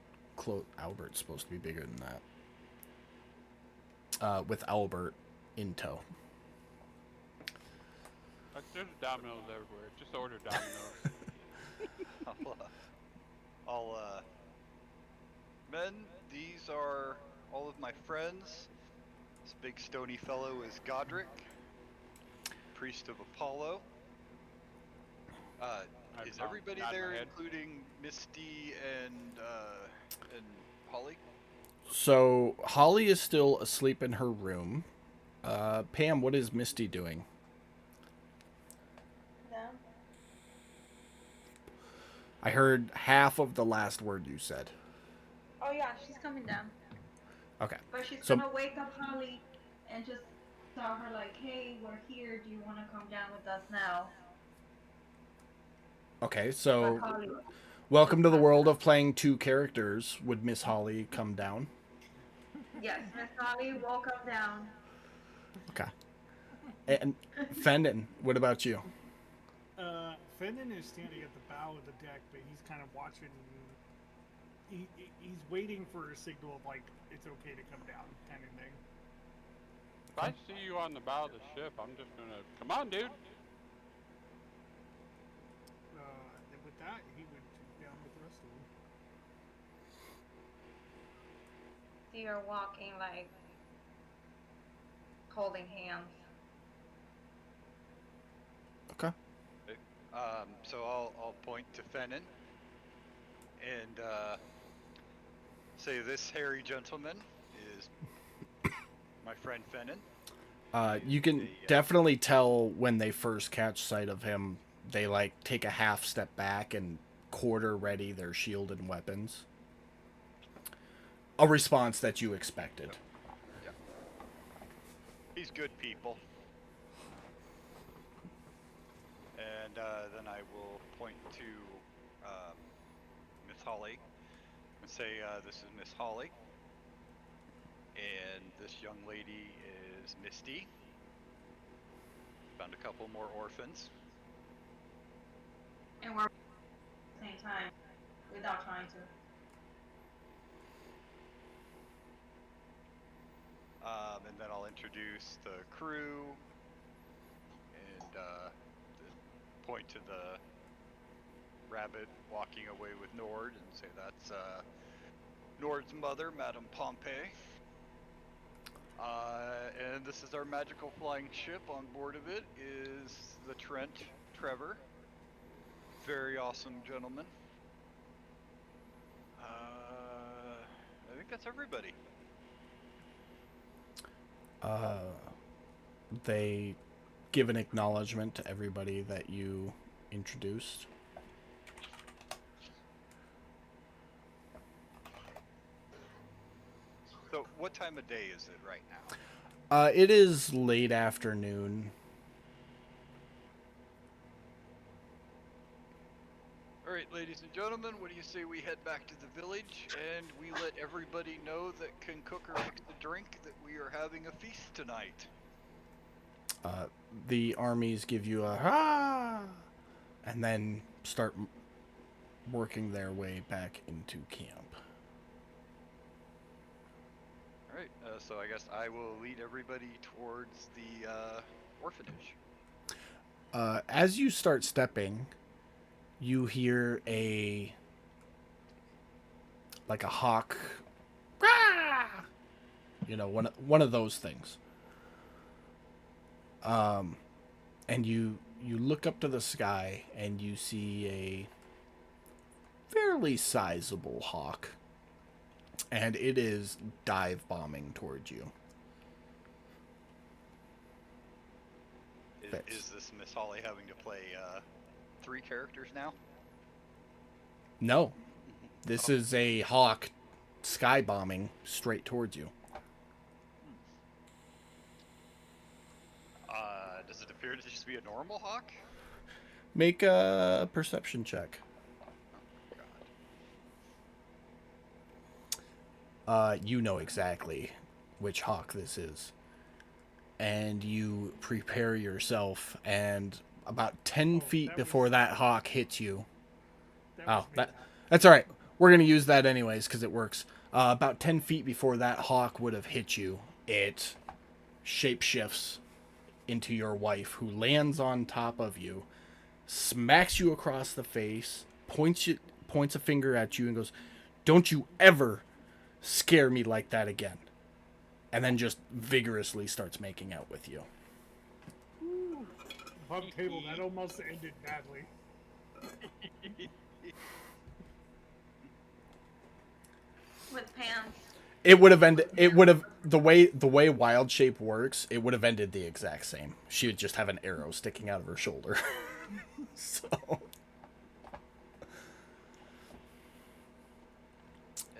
Albert's supposed to be bigger than that. With Albert in tow.
There's Domino's everywhere. Just order Domino's.
Men, these are all of my friends. This big stony fellow is Godric, priest of Apollo. Is everybody
nod my
there,
head.
including Misty and Holly?
So Holly is still asleep in her room. Pam, what is Misty doing?
Down.
I heard half of the last word you said.
Oh yeah, she's coming down.
Okay.
But she's
So
gonna wake up Holly and just tell her like, "Hey, we're here. Do you want to come down with us now?"
okay,
But
so
Holly
welcome
just
to the
passed
world
out.
of playing two characters. Would Miss Holly come down?
Yes, Miss Holly will come down.
Okay. And Fendon, what about you?
Fenton is standing at the bow of the deck, but he's kind of watching. He's waiting for a signal of like it's okay to come down, kind of thing.
If I see you on the bow of the ship, I'm just gonna come on, dude.
And with that, he would down with the rest of them.
So you're walking like holding hands.
Okay.
So I'll point to Fennon and say this hairy gentleman is my friend Fennon.
You can
They,
definitely tell when they first catch sight of him, they like take a half step back and quarter ready their shield and weapons. A response that you expected.
Yeah. He's good people. And then I will point to Miss Holly and say, this is Miss Holly. And this young lady is Misty. Found a couple more orphans.
And we're at the same time without trying to.
And then I'll introduce the crew and point to the rabbit walking away with Nord and say that's Nord's mother, Madame Pompey. And this is our magical flying ship. On board of it is the Trent Trevor. Very awesome gentleman. I think that's everybody.
They give an acknowledgement to everybody that you introduced.
So, what time of day is it right now?
It is late afternoon.
Alright, ladies and gentlemen, what do you say we head back to the village and we let everybody know that can cook or mix the drink that we are having a feast tonight?
The armies give you a ha, and then start working their way back into camp.
Alright, so I guess I will lead everybody towards the orphanage.
As you start stepping, you hear like a hawk, you know, one of those things. And you look up to the sky and you see a fairly sizable hawk, and it is dive bombing towards you.
Is this Miss Holly having to play 3 characters now?
No, this is a hawk sky bombing straight towards you.
Does it appear to just be a normal hawk?
Make a perception check. You know exactly which hawk this is. And you prepare yourself, and about 10 feet before that hawk hits you. That's all right. We're going to use that anyways because it works. About 10 feet before that hawk would have hit you, it shapeshifts into your wife, who lands on top of you, smacks you across the face, points a finger at you, and goes, "Don't you ever scare me like that again." And then just vigorously starts making out with you.
Pub table, that almost ended badly.
With pants.
It would have ended. It would have the way Wild Shape works. It would have ended the exact same. She would just have an arrow sticking out of her shoulder. So.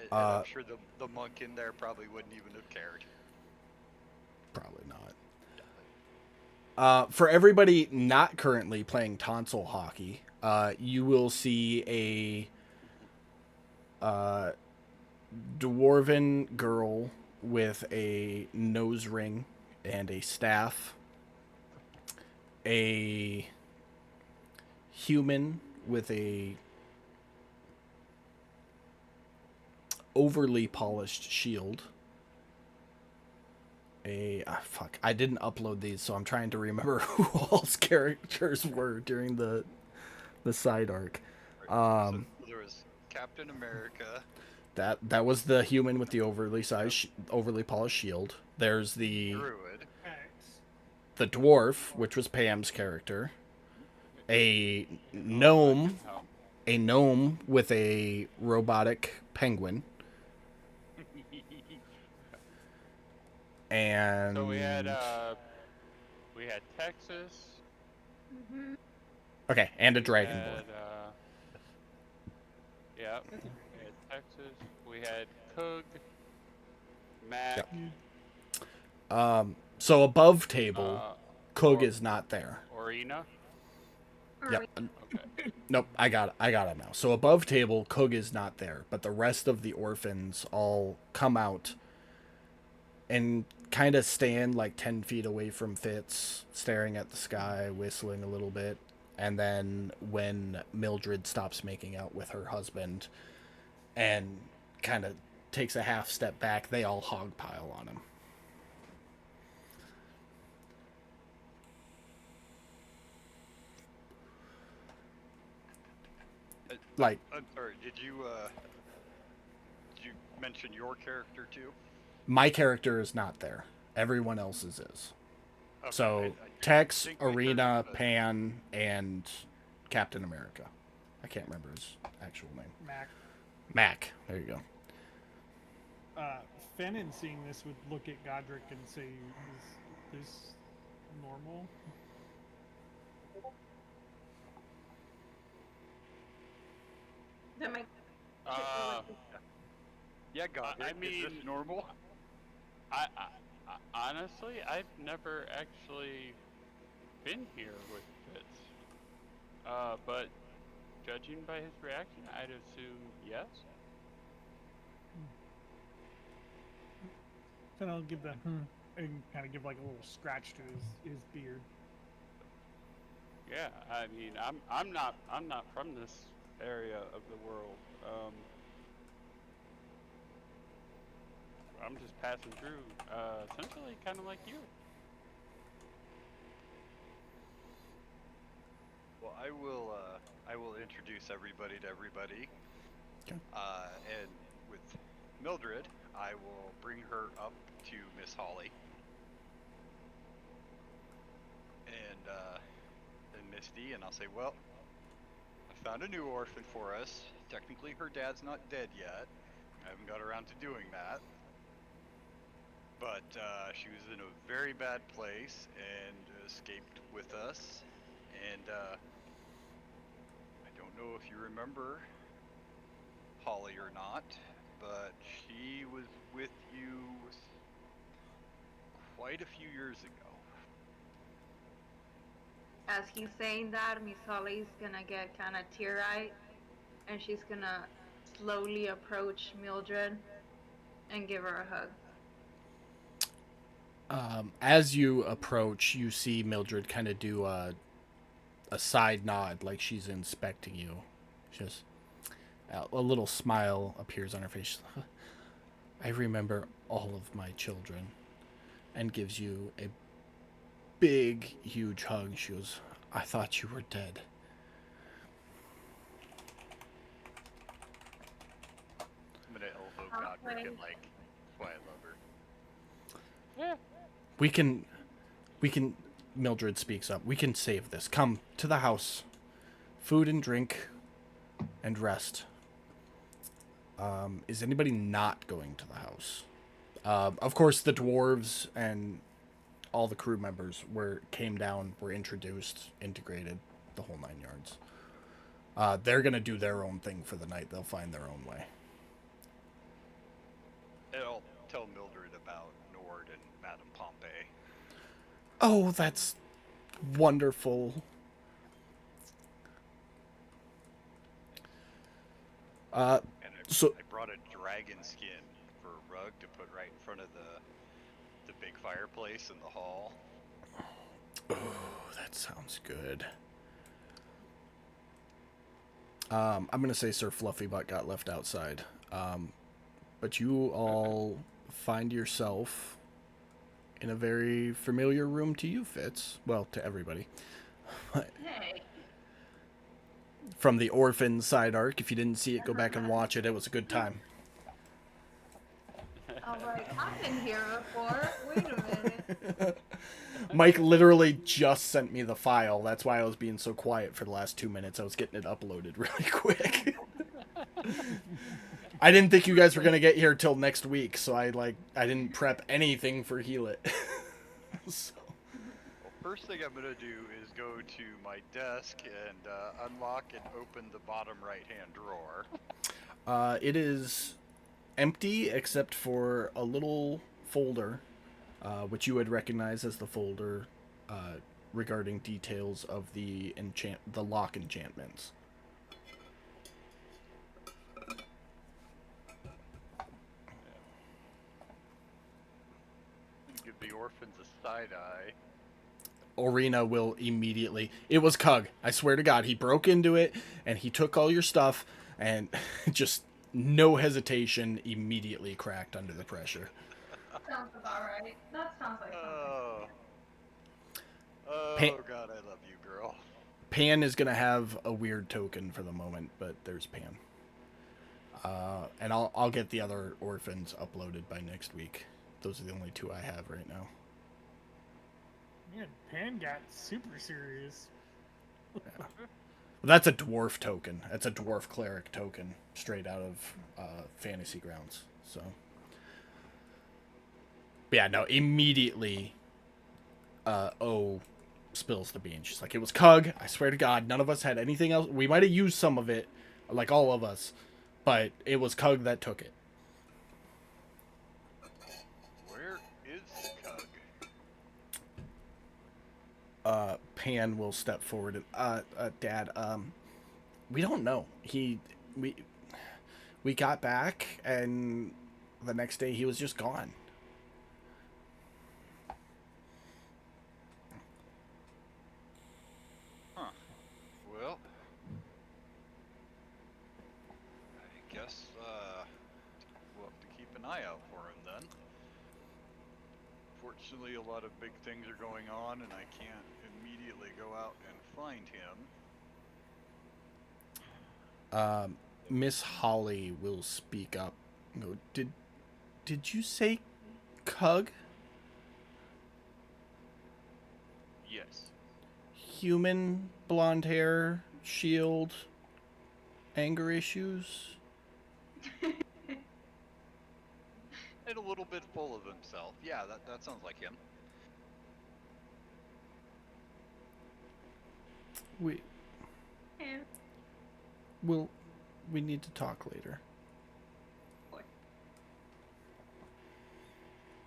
And I'm sure the monk in there probably wouldn't even have cared.
Probably not. For everybody not currently playing tonsil hockey, you will see a dwarven girl with a nose ring and a staff, a human with a overly polished shield, fuck, I didn't upload these, so I'm trying to remember who all's characters were during the side arc.
So there was Captain America.
That was the human with the overly polished shield. There's
Druid.
X.
the dwarf, which was Pam's character. A gnome, a gnome with a robotic penguin, and
So we had Texas.
okay, and a
We
dragonborn.
had, yeah, we had Texas. We had Coog, Mac.
Yep. So above table, Coog
or-
is not there.
Orina.
Yep.
Okay.
Nope, I got it now. So above table, Coog is not there, but the rest of the orphans all come out and kind of stand like 10 feet away from Fitz, staring at the sky, whistling a little bit. And then when Mildred stops making out with her husband and kind of takes a half step back, they all hogpile on him. Like,
I'm sorry. Did you mention your character too?
my character is not there. Everyone else's is.
Okay,
So
I
Tex,
think we heard
Arena,
it, but-
Pan, and Captain America. I can't remember his actual name.
Mac.
Mac. There you go.
Fennon seeing this would look at Godric and say, "Is this normal?"
That makes
Yeah, God.
I
is
mean-
this normal?
I honestly, I've never actually been here with Fitz. But judging by his reaction, I'd assume yes.
Then I'll give the and kind of give like a little scratch to his beard.
Yeah, I mean, I'm not from this area of the world. I'm just passing through, essentially kind of like you.
Well, I will introduce everybody to everybody.
Okay.
And with Mildred, I will bring her up to Miss Holly. And Misty, and I'll say, well, I found a new orphan for us. Technically, her dad's not dead yet. I haven't got around to doing that. But she was in a very bad place and escaped with us. And I don't know if you remember Holly or not, but she was with you quite a few years ago.
As he's saying that, Miss Holly's gonna get kind of teary-eyed, and she's gonna slowly approach Mildred and give her a hug.
As you approach, you see Mildred kind of do a side nod, like she's inspecting you. Just a little smile appears on her face. I remember all of my children, and gives you a big, huge hug. She goes, I thought you were dead.
I'm gonna elbow Godric and like, that's why I love her.
Yeah.
We can, Mildred speaks up. We can save this. Come to the house. Food and drink and rest. Is anybody not going to the house? Of course, the dwarves and all the crew members came down, were introduced, integrated, the whole 9 yards. They're going to do their own thing for the night. They'll find their own way.
And I'll tell Mildred about Nord and Madame Pompey.
Oh, that's wonderful.
And
So-
I brought a dragon skin for mug to put right in front of the big fireplace in the hall.
Oh, that sounds good. I'm gonna say Sir Fluffy Butt got left outside. But you all find yourself in a very familiar room to you, Fitz. Well, to everybody.
Hey.
From the orphan side arc, if you didn't see it, go back and watch it. It was a good time.
I was like, I've been here before. Wait a minute.
Mike literally just sent me the file. That's why I was being so quiet for the last 2 minutes. I was getting it uploaded really quick. I didn't think you guys were gonna get here till next week, so I didn't prep anything for Heal It. So.
Well, first thing I'm gonna do is go to my desk and unlock and open the bottom right-hand drawer.
It is empty except for a little folder, which you would recognize as the folder regarding details of the lock enchantments.
Give the orphans a side eye.
Orina will immediately. It was Cug. I swear to God, he broke into it and he took all your stuff and just no hesitation immediately cracked under the pressure.
Sounds about right. That sounds like something.
Oh God, I love you, girl.
Pan is gonna have a weird token for the moment, but there's Pan. And I'll get the other orphans uploaded by next week. Those are the only two I have right now.
Man, Pan got super serious.
Yeah. That's a dwarf token. That's a dwarf cleric token, straight out of Fantasy Grounds. So, but yeah, no, immediately, O spills the beans. She's like, "It was Cug. I swear to God, none of us had anything else. We might have used some of it, like all of us, but it was Cug that took it."
Where is Cug?
Pan will step forward and, Dad, we don't know. We got back, and the next day he was just gone.
Huh. Well, I guess we'll have to keep an eye out for him then. Fortunately, a lot of big things are going on, and I can't immediately go out and find him.
Miss Holly will speak up. No, did you say Cug?
Yes.
Human, blonde hair, shield, anger issues?
And a little bit full of himself. Yeah, that sounds like him.
We need to talk later.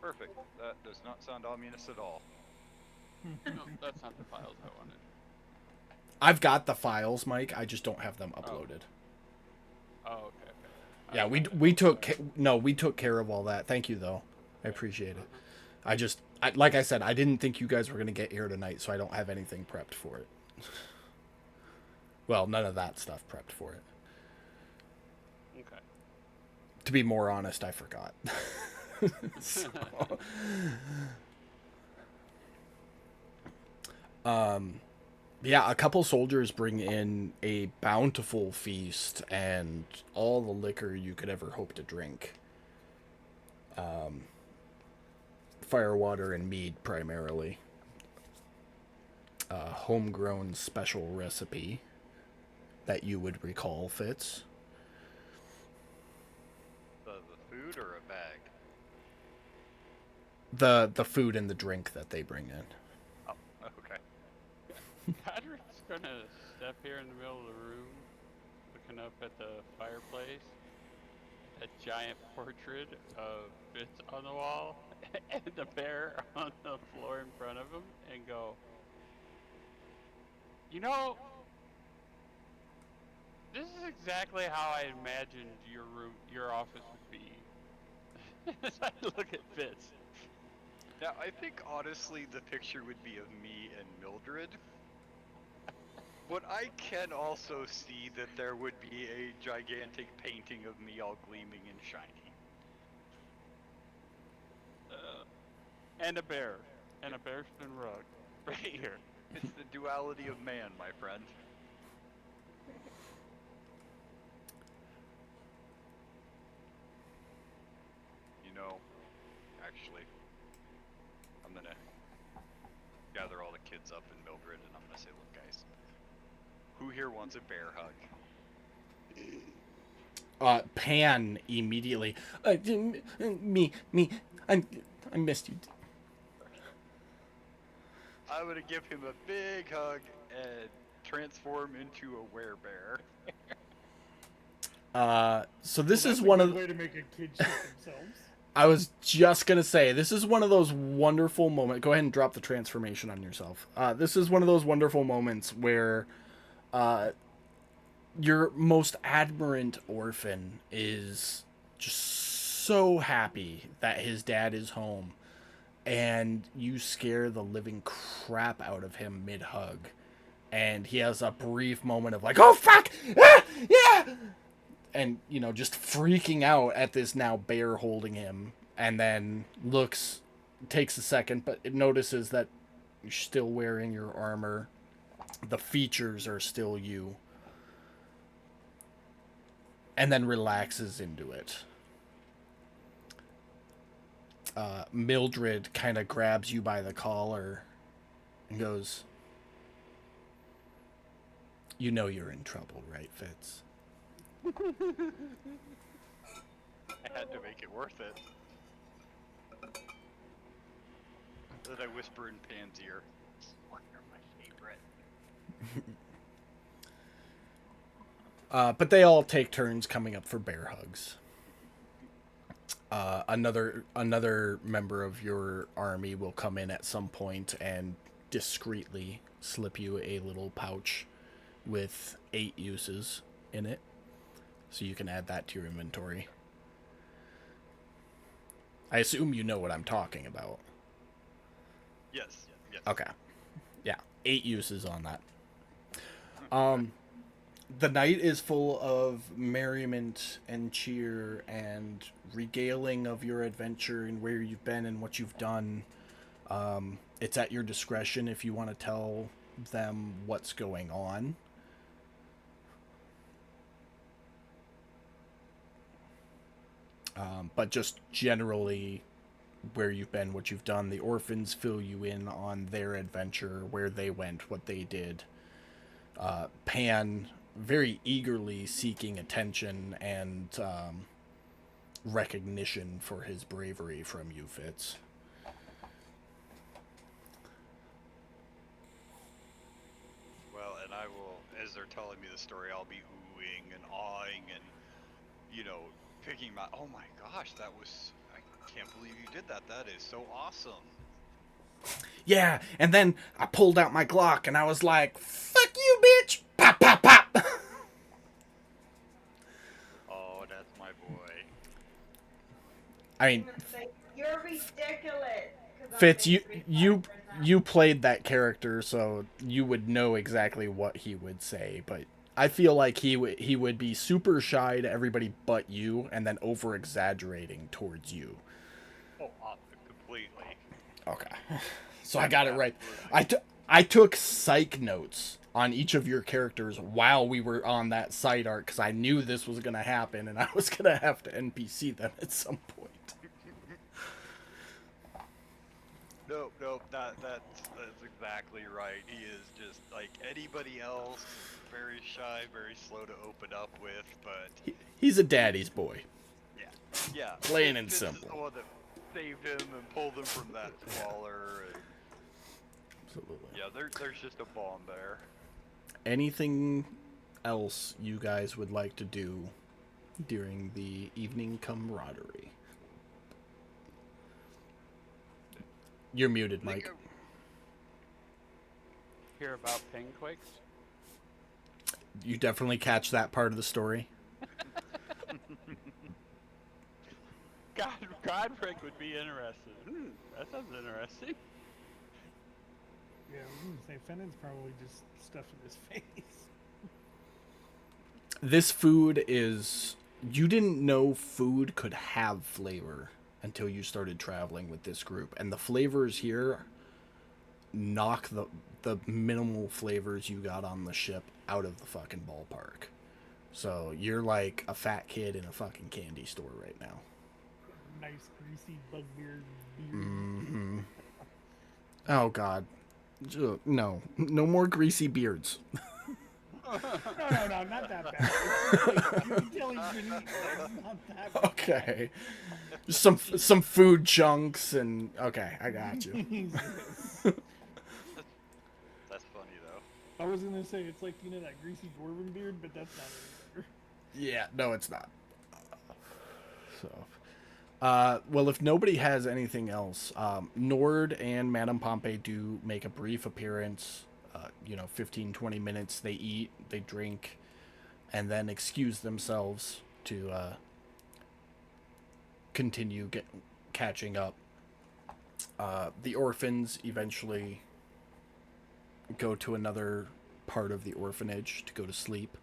Perfect. That does not sound ominous at all.
No, that's not the files I wanted.
I've got the files, Mike. I just don't have them uploaded.
Oh, okay.
Yeah, we took care of all that. Thank you, though. I appreciate it. Like I said, I didn't think you guys were gonna get here tonight, so I don't have anything prepped for it. Well, none of that stuff prepped for it.
Okay.
To be more honest, I forgot. So, yeah, a couple soldiers bring in a bountiful feast and all the liquor you could ever hope to drink. Firewater and mead primarily. Homegrown special recipe that you would recall, Fitz.
The food or a bag?
The food and the drink that they bring in.
Oh, okay.
Patrick's gonna step here in the middle of the room, looking up at the fireplace, a giant portrait of Fitz on the wall, and the bear on the floor in front of him, and go, you know, this is exactly how I imagined your office would be. As I look at Fitz.
Now, I think honestly the picture would be of me and Mildred. But I can also see that there would be a gigantic painting of me all gleaming and shiny.
And a bear. And a bearskin rug. Right here.
It's the duality of man, my friend. You know, actually, I'm gonna gather all the kids up in Mildred and I'm gonna say, look guys, who here wants a bear hug?
Pan immediately. Me. I missed you.
I'm gonna give him a big hug and transform into a werebear.
So this
Well,
is
that's a
one
good
of.
way to make a kid shoot themselves.
I was just gonna say this is one of those wonderful moments. Go ahead and drop the transformation on yourself. This is one of those wonderful moments where, your most admirant orphan is just so happy that his dad is home, and you scare the living crap out of him mid hug, and he has a brief moment of like, "Oh fuck, ah, yeah," and just freaking out at this now bear holding him, and then takes a second, but it notices that you're still wearing your armor, the features are still you, and then relaxes into it. Mildred kind of grabs you by the collar and goes, "You know you're in trouble, right, Fitz?"
I had to make it worth it. Then I whisper in Pan's ear, "You're my favorite."
But they all take turns coming up for bear hugs. Another member of your army will come in at some point and discreetly slip you a little pouch with 8 uses in it, so you can add that to your inventory. I assume you know what I'm talking about.
Yes.
Okay. Yeah, 8 uses on that. The night is full of merriment and cheer and regaling of your adventure and where you've been and what you've done. It's at your discretion if you want to tell them what's going on. But just generally where you've been, what you've done. The orphans fill you in on their adventure, where they went, what they did. Pan very eagerly seeking attention and recognition for his bravery from you, Fitz.
Well, and I will, as they're telling me the story, I'll be oohing and awing and, picking my, oh my gosh, I can't believe you did that. That is so awesome.
Yeah, and then I pulled out my Glock and I was like, "Fuck you, bitch!" Pop, pop, pop.
Oh, that's my boy.
I mean,
You're ridiculous. 'Cause I'm
Fitz, you
basically
you
5%.
you played that character, so you would know exactly what he would say. But I feel like he would be super shy to everybody but you, and then over exaggerating towards you.
Oh, completely.
Okay, so I got it right.
Absolutely.
I took psych notes on each of your characters while we were on that side arc because I knew this was gonna happen, and I was gonna have to NPC them at some point.
Nope, that's exactly right. He is just like anybody else, very shy, very slow to open up with, but
He's a daddy's boy.
yeah.
Plain and
Fitz is
simple.
the one that saved him and pulled him from that squalor, and
Absolutely.
yeah, there's just a bond there.
Anything else you guys would like to do during the evening camaraderie? You're muted,
I think
Mike.
Hear about pinquakes?
You definitely catch that part of the story.
God Godric would be interested. That sounds interesting.
Yeah, I was gonna say Fennon's probably just stuffing his face.
This food is. You didn't know food could have flavor until you started traveling with this group. And the flavors here knock the minimal flavors you got on the ship out of the fucking ballpark. So you're like a fat kid in a fucking candy store right now.
Nice greasy bugbeard beard.
Mm-hmm. Oh god. No. No more greasy beards.
No, not that bad. You can tell he's been eating, but it's not that bad.
Okay. Some food chunks and okay, I got you.
Jesus.
That's funny though.
I was gonna say it's like that greasy dwarven beard, but that's not any better.
Yeah, no, it's not. So, well, if nobody has anything else, Nord and Madame Pompey do make a brief appearance. 15, 20 minutes. They eat, they drink, and then excuse themselves to continue catching up. The orphans eventually go to another part of the orphanage to go to sleep.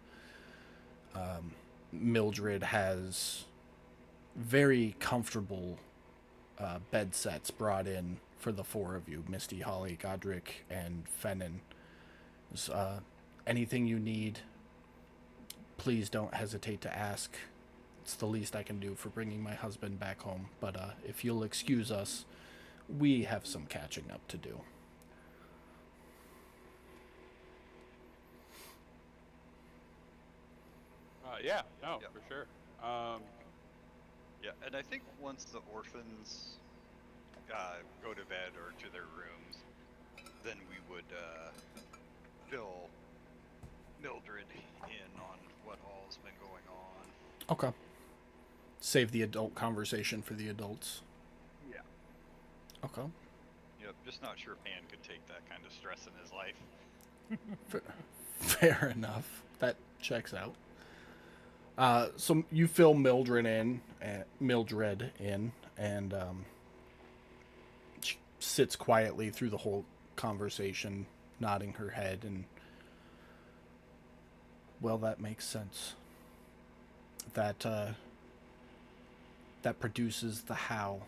Mildred has very comfortable bed sets brought in for the four of you, Misty, Holly, Godric, and Fennon. Anything you need, please don't hesitate to ask. It's the least I can do for bringing my husband back home. But if you'll excuse us, we have some catching up to do.
Yeah, no,
Yep.
for sure.
Yeah, and I think once the orphans go to bed or to their rooms, then we would fill Mildred in on what all's been going on.
Okay. Save the adult conversation for the adults.
Yeah.
Okay.
Yep, just not sure Pan could take that kind of stress in his life.
Fair enough. That checks out. So you fill Mildred in, and she sits quietly through the whole conversation, nodding her head, and well, that makes sense. That produces the how.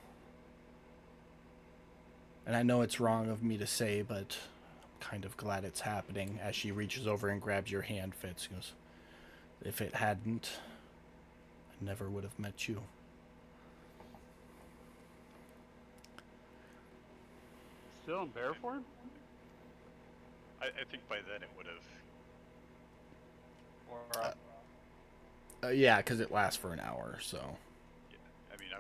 And I know it's wrong of me to say, but I'm kind of glad it's happening. As she reaches over and grabs your hand, Fitz goes, if it hadn't, I never would have met you.
Still in bear form?
I think by then it would have.
Or
Yeah, because it lasts for an hour, so.
Yeah, I mean, I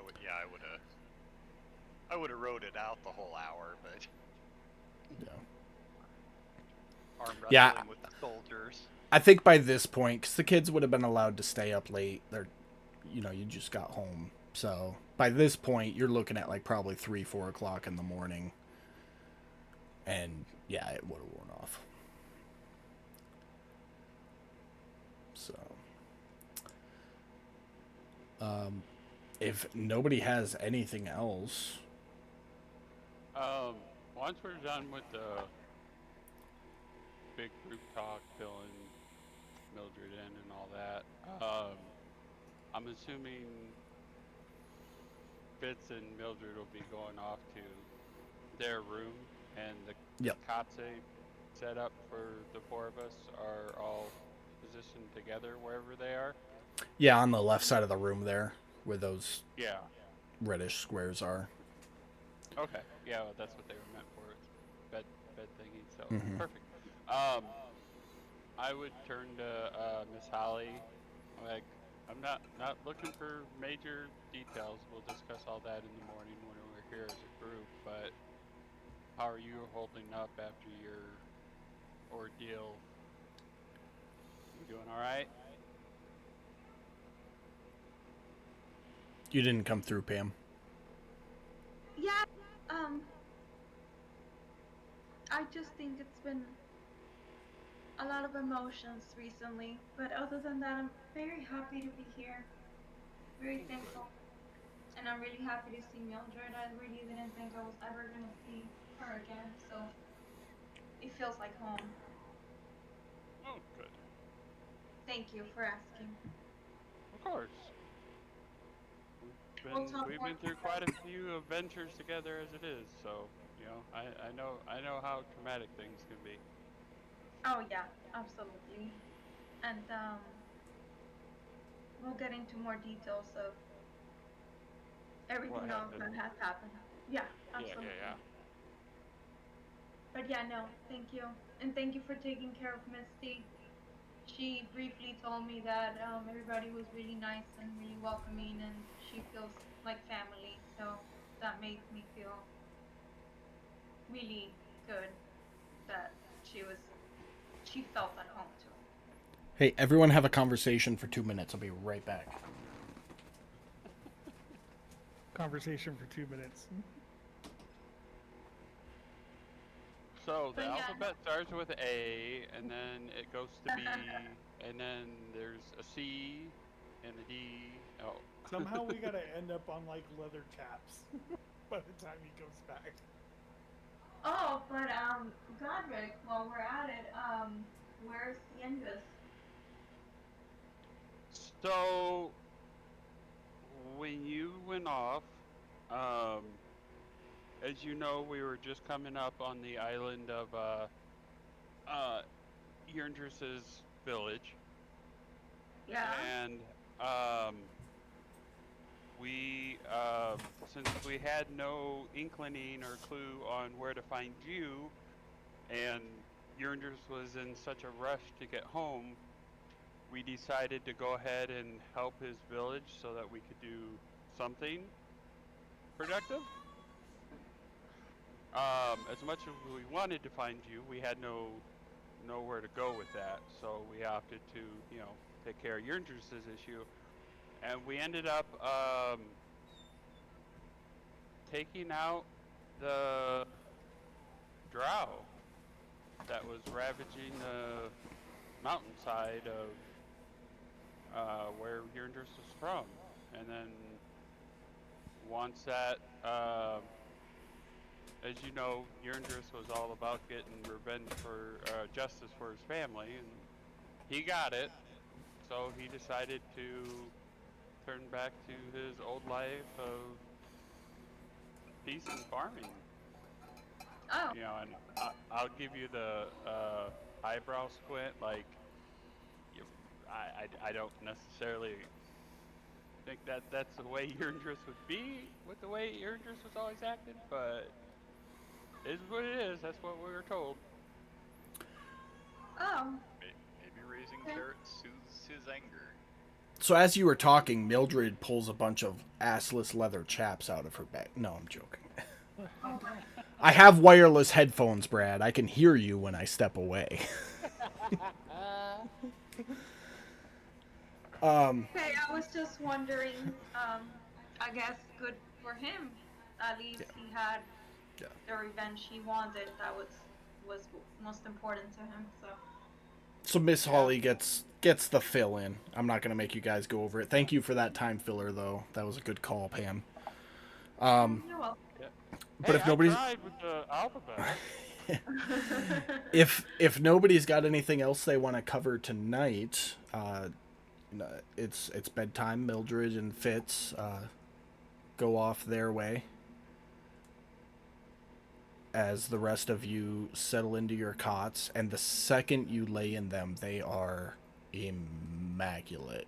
would have rode it out the whole hour, but
Yeah.
arm wrestling
Yeah.
with the soldiers.
I think by this point, because the kids would have been allowed to stay up late, you just got home. So by this point, you're looking at like probably 3, 4 o'clock in the morning. And yeah, it would have worn off. So, if nobody has anything else,
once we're done with the big group talk, filling Mildred in and all that, I'm assuming Fitz and Mildred will be going off to their room, and the
Yep.
cots they set up for the four of us are all positioned together wherever they are.
yeah, on the left side of the room there, where those
Yeah.
reddish squares are.
Okay. Yeah, well, that's what they were meant for. It's bed thingy. So
Mhm.
perfect. I would turn to Miss Holly. Like, I'm not looking for major details. We'll discuss all that in the morning when we're here as a group. But how are you holding up after your ordeal? You doing all right?
You didn't come through, Pam.
Yeah, I just think it's been a lot of emotions recently, but other than that, I'm very happy to be here. Very thankful. and I'm really happy to see Mildred. I really didn't think I was ever gonna see her again, so it feels like home.
Oh, good.
Thank you for asking.
Of course.
We'll talk
We've
more.
been through quite a few adventures together as it is, so I know how traumatic things can be.
Oh yeah, absolutely. And we'll get into more details of
What
everything else
happened?
that has happened. Yeah,
Yeah, yeah,
absolutely.
yeah.
But yeah, no, thank you. And thank you for taking care of Misty. She briefly told me that everybody was really nice and really welcoming, and she feels like family. So that made me feel really good that she was she felt at home too.
Hey, everyone have a conversation for 2 minutes. I'll be right back.
Conversation for 2 minutes.
So the
But yeah,
alphabet starts with A, and then it goes to B, and then there's a C and a D. Oh,
Somehow we gotta end up on like leather chaps by the time he goes back.
oh, but Godric, while we're at it, where's Yengus?
so when you went off, um, as you know, we were just coming up on the island of uh, Yurndris's village,
Yeah.
and um, we since we had no inclining or clue on where to find you, and Yurndris was in such a rush to get home, we decided to go ahead and help his village so that we could do something productive. As much as we wanted to find you, we had nowhere to go with that, so we opted to, take care of Yurndris's issue, and we ended up taking out the drow that was ravaging the mountainside of where Yurndris was from. And then once that, as you know, Yurndris was all about getting revenge for justice for his family, and he got it. So he decided to turn back to his old life of peace and farming.
Oh.
And I'll give you the eyebrow squint. Like, you, I don't necessarily think that that's the way Yurndris would be with the way Yurndris was always acting, but it is what it is. That's what we were told.
Oh.
Maybe raising
Okay.
carrots soothes his anger.
So as you were talking, Mildred pulls a bunch of assless leather chaps out of her bag. No, I'm joking.
Oh my.
I have wireless headphones, Brad. I can hear you when I step away.
Okay, I was just wondering. I guess good for him. At least
Yeah,
he had
yeah.
the revenge he wanted. That was most important to him. So.
So Miss
Yeah.
Holly gets the fill in. I'm not gonna make you guys go over it. Thank you for that time filler, though. That was a good call, Pam.
You're welcome.
Yeah.
But
Hey,
if
I
nobody's
tried with the alphabet.
if nobody's got anything else they want to cover tonight, it's bedtime. Mildred and Fitz go off their way as the rest of you settle into your cots, and the second you lay in them, they are immaculate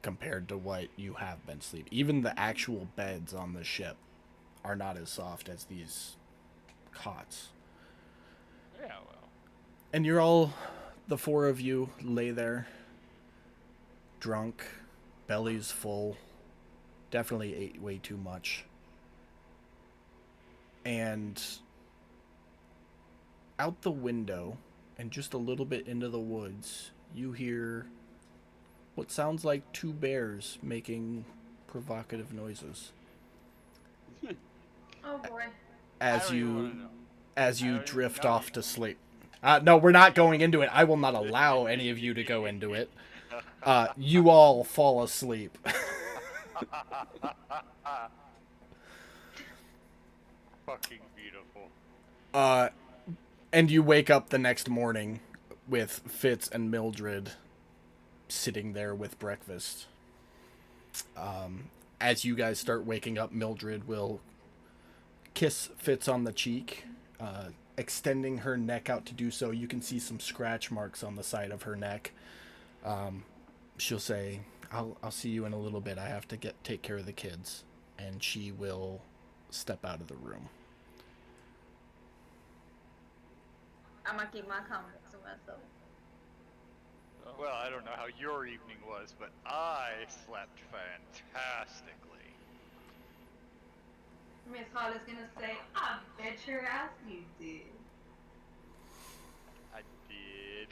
compared to what you have been sleeping. Even the actual beds on the ship are not as soft as these cots.
Yeah, well.
And you're all, the four of you, lay there, drunk, bellies full, definitely ate way too much. And out the window, and just a little bit into the woods, you hear what sounds like two bears making provocative noises.
Oh boy.
I
As
don't even want
you
to know.
as
I
you
don't even
drift
know
off
you.
to sleep. No, we're not going into it. I will not allow any of you to go into it. You all fall asleep.
Fucking beautiful.
And you wake up the next morning with Fitz and Mildred sitting there with breakfast. As you guys start waking up, Mildred will kiss Fitz on the cheek, extending her neck out to do so. You can see some scratch marks on the side of her neck. She'll say, I'll see you in a little bit. I have to take care of the kids." And she will step out of the room.
I'm gonna keep my comments to myself.
So,
Well, I don't know how your evening was, but I slept fantastically.
Miss Hall is gonna say, "I bet your ass you did."
I did.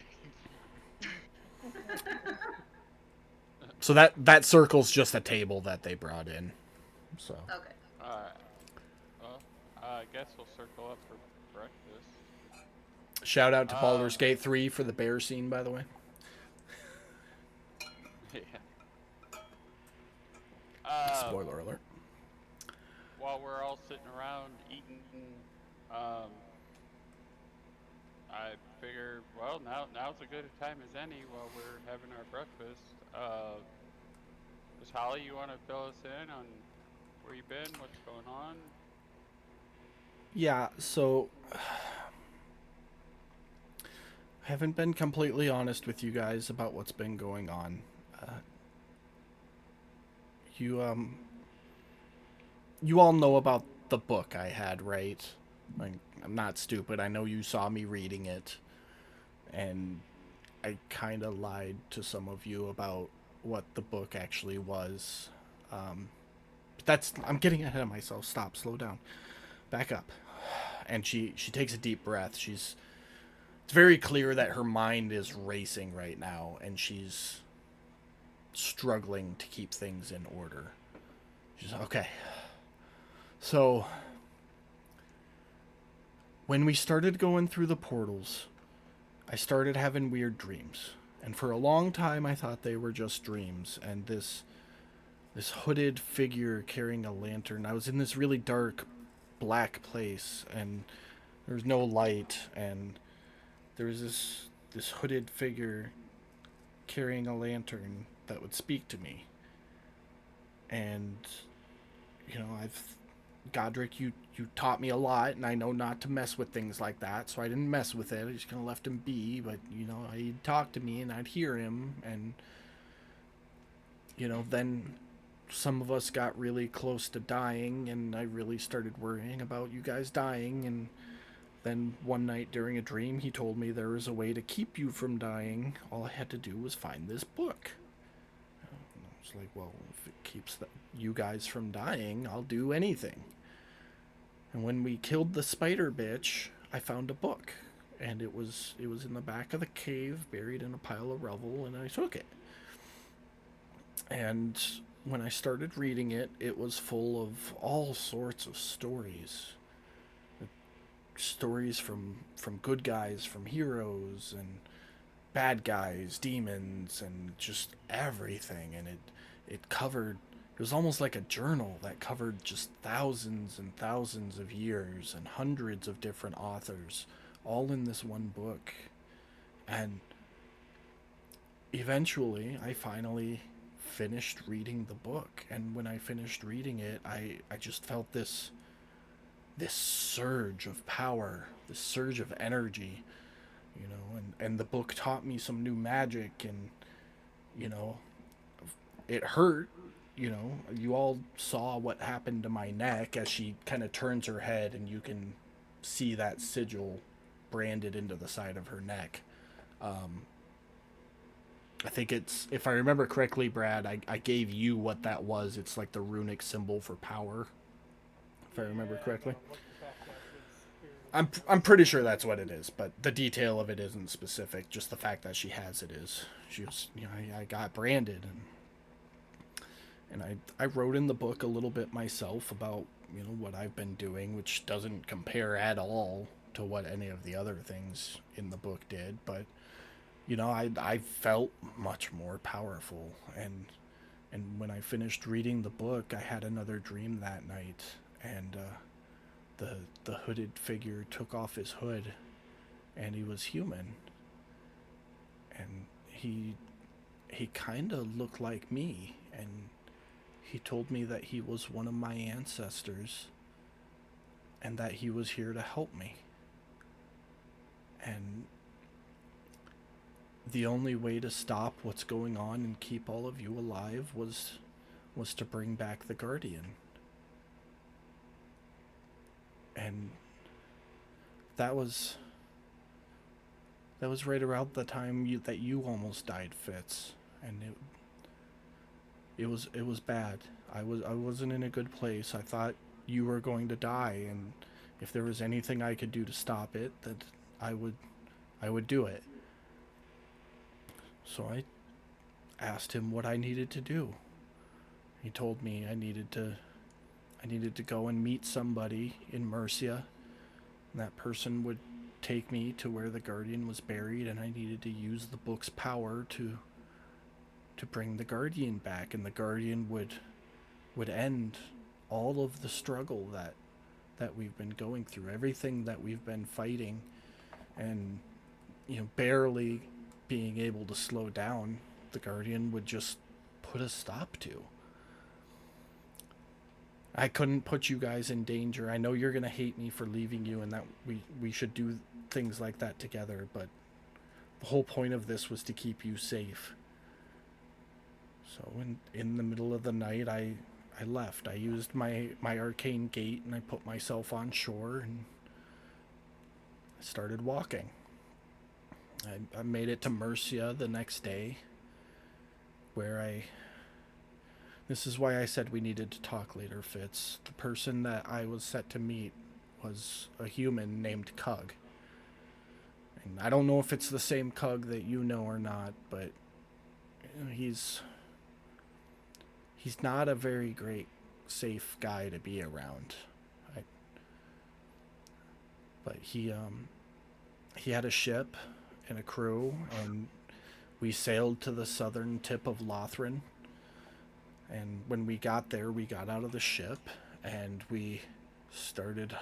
So that circle's just a table that they brought in. So
Okay.
alright. Well, I guess we'll circle up for breakfast.
shout out to Baldur's Gate 3 for the bear scene, by the way.
Yeah.
Spoiler alert.
While we're all sitting around eating, I figure, well, now's as good a time as any while we're having our breakfast. Miss Holly, you want to fill us in on where you been, what's going on?
Yeah, so I haven't been completely honest with you guys about what's been going on. You all know about the book I had, right? Like, I'm not stupid. I know you saw me reading it, and I kind of lied to some of you about what the book actually was. But I'm getting ahead of myself. Stop, slow down, back up. And she takes a deep breath. It's very clear that her mind is racing right now, and she's struggling to keep things in order. She's okay. So, when we started going through the portals, I started having weird dreams. And for a long time, I thought they were just dreams. And this hooded figure carrying a lantern. I was in this really dark, black place, and there was no light. And there was this hooded figure carrying a lantern that would speak to me. And Godric, you taught me a lot, and I know not to mess with things like that, so I didn't mess with it. I just kind of left him be, but, he'd talk to me, and I'd hear him, and, then some of us got really close to dying, and I really started worrying about you guys dying, and then one night during a dream, he told me there was a way to keep you from dying. All I had to do was find this book. I was like, well, if it keeps you guys from dying, I'll do anything. And when we killed the spider bitch, I found a book, and it was in the back of the cave, buried in a pile of rubble, and I took it. And when I started reading it, it was full of all sorts of stories. Stories from good guys, from heroes, and bad guys, demons, and just everything. And it covered, it was almost like a journal that covered just thousands and thousands of years and hundreds of different authors, all in this one book. And eventually, I finally finished reading the book. And when I finished reading it, I just felt this surge of power, this surge of energy, and the book taught me some new magic, and, it hurt. You all saw what happened to my neck as she kind of turns her head, and you can see that sigil branded into the side of her neck. I think it's, if I remember correctly, Brad, I gave you what that was. It's like the runic symbol for power, if I remember correctly. I'm pretty sure that's what it is, but the detail of it isn't specific. Just the fact that she has it is. She was, I got branded, and I wrote in the book a little bit myself about, what I've been doing, which doesn't compare at all to what any of the other things in the book did, but I felt much more powerful, and And when I finished reading the book, I had another dream that night, and the hooded figure took off his hood, and he was human, and he kind of looked like me, and he told me that he was one of my ancestors, and that he was here to help me. And the only way to stop what's going on and keep all of you alive was to bring back the Guardian. And that was right around the time that you almost died, Fitz, and it was bad. I wasn't in a good place. I thought you were going to die, and if there was anything I could do to stop it, that I would do it. So I asked him what I needed to do. He told me I needed to go and meet somebody in Mercia. And that person would take me to where the Guardian was buried, and I needed to use the book's power to bring the Guardian back, and the Guardian would end all of the struggle that we've been going through, everything that we've been fighting, and barely being able to slow down. The Guardian would just put a stop to. I couldn't put you guys in danger. I know you're gonna hate me for leaving you, and that we should do things like that together, but the whole point of this was to keep you safe. So in the middle of the night, I left. I used my arcane gate, and I put myself on shore, and I started walking. I made it to Mercia the next day, where this is why I said we needed to talk later, Fitz. The person that I was set to meet was a human named Cug. And I don't know if it's the same Cug that you know or not, but he's not a very great, safe guy to be around. But he had a ship and a crew, and we sailed to the southern tip of Lothran. And when we got there, we got out of the ship and we started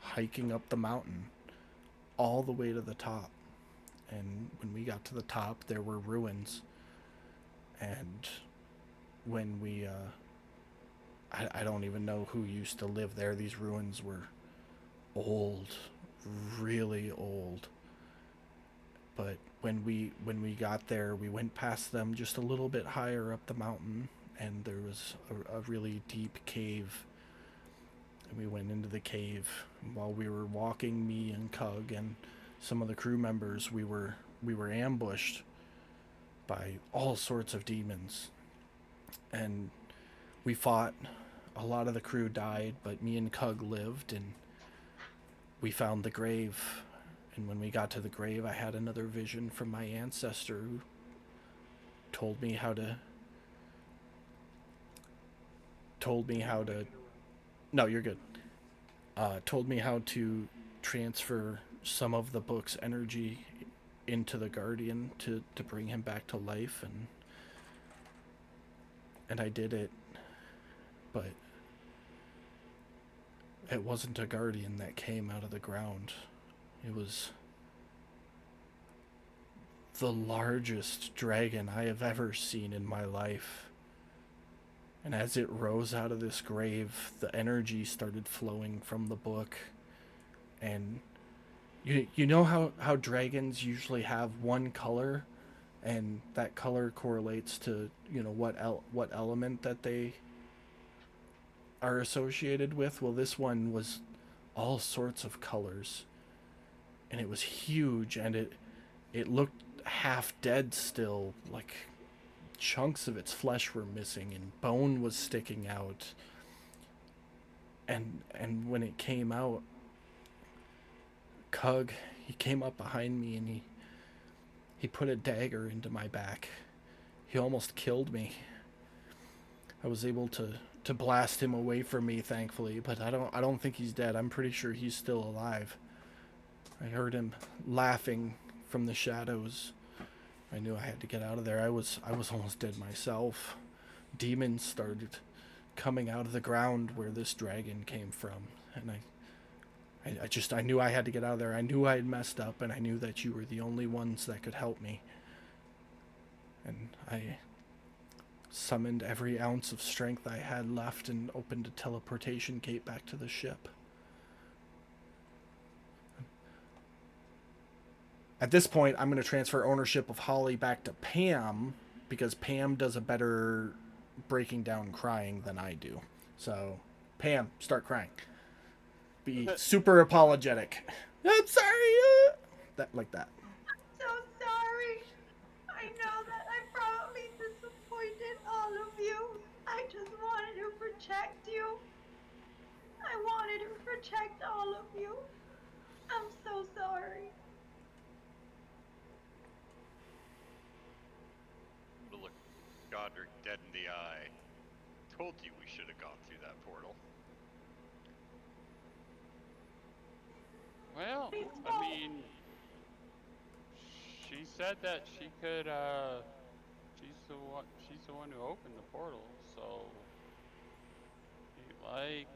hiking up the mountain all the way to the top. And when we got to the top, there were ruins. And when we, I don't even know who used to live there. These ruins were old, really old. But when we got there, we went past them just a little bit higher up the mountain, and there was a really deep cave. And we went into the cave. And while we were walking, me and Cug and some of the crew members, we were ambushed by all sorts of demons. And we fought. A lot of the crew died, but me and Cug lived, and we found the grave. And when we got to the grave, I had another vision from my ancestor who told me how to... No, you're good. Told me how to transfer some of the book's energy into the Guardian to bring him back to life, and I did it, but it wasn't a Guardian that came out of the ground. It was the largest dragon I have ever seen in my life. And as it rose out of this grave, the energy started flowing from the book. And you know how dragons usually have one color, and that color correlates to, what element that they are associated with? Well, this one was all sorts of colors. And it was huge, and it looked half dead still, like chunks of its flesh were missing and bone was sticking out. And when it came out, Cug, he came up behind me, and he put a dagger into my back. He almost killed me. I was able to blast him away from me, thankfully, but I don't think he's dead. I'm pretty sure he's still alive. I heard him laughing from the shadows. I knew I had to get out of there. I was almost dead myself. demons started coming out of the ground where this dragon came from, and I knew I had to get out of there. I knew I had messed up, and I knew that you were the only ones that could help me. And I summoned every ounce of strength I had left and opened a teleportation gate back to the ship. At this point, I'm going to transfer ownership of Holly back to Pam because Pam does a better breaking down crying than I do. So, Pam, start crying. Be super apologetic. I'm sorry. That like that.
So sorry. I know that I probably disappointed all of you. I just wanted to protect you. I wanted to protect all of you. I'm so sorry.
I'm gonna look Godric dead in the eye. Told you we should have gone through that portal.
Well,
Please
I
don't.
mean, she said that she could, she's the one who opened the portal, so, like,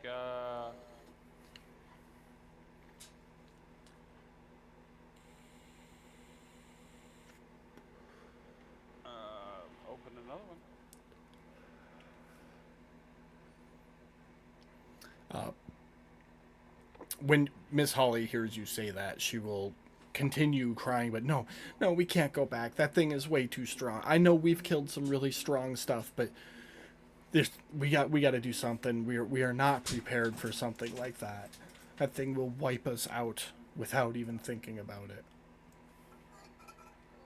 open another one.
When Miss Holly hears you say that, she will continue crying, but no, no, we can't go back. That thing is way too strong. I know we've killed some really strong stuff, but we got to do something. We are not prepared for something like that. That thing will wipe us out without even thinking about it.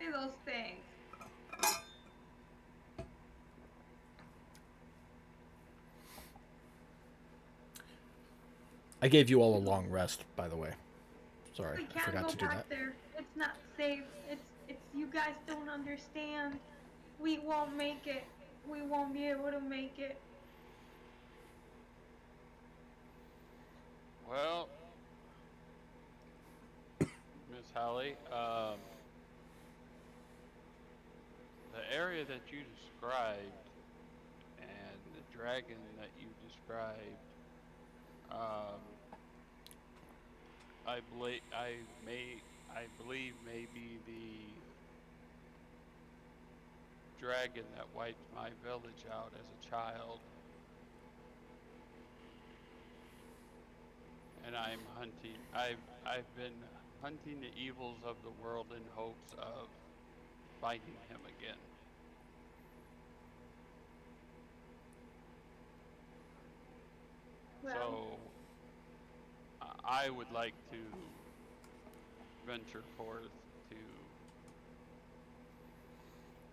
Say those things.
I gave you all a long rest, by the way. Sorry,
We
I
can't
forgot
go
to do
back
that.
there. It's not safe. It's you guys don't understand. We won't make it. We won't be able to make it.
Well, Miss Holly, the area that you described and the dragon that you described, um, I believe maybe the dragon that wiped my village out as a child, and I've been hunting the evils of the world in hopes of finding him again.
Well,
So I would like to venture forth to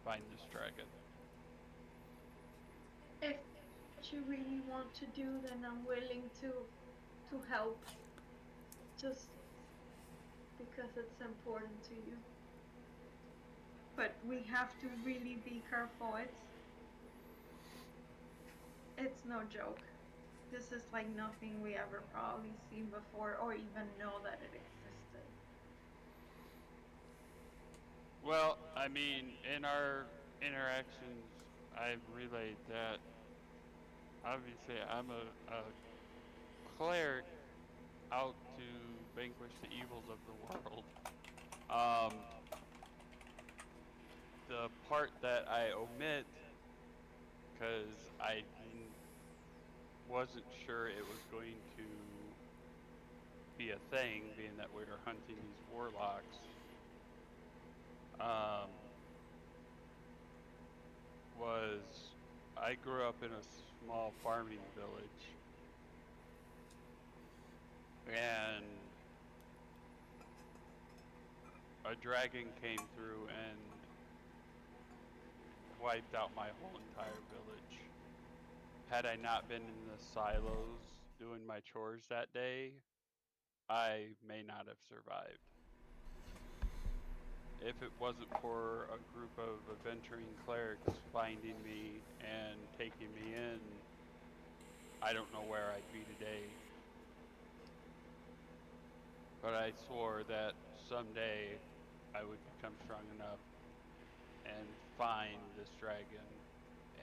find this dragon.
if what you really want to do, then I'm willing to help. Just because it's important to you. But we have to really be careful. It's no joke. This is like nothing we ever probably seen before or even know that it existed.
Well, I mean, in our interactions, I've relayed that obviously I'm a cleric out to vanquish the evils of the world. Um, the part that I omit, because wasn't sure it was going to be a thing, being that we were hunting these warlocks, um, was I grew up in a small farming village, and a dragon came through and wiped out my whole entire village. Had I not been in the silos doing my chores that day, I may not have survived. If it wasn't for a group of adventuring clerics finding me and taking me in, I don't know where I'd be today. But I swore that someday I would become strong enough and find this dragon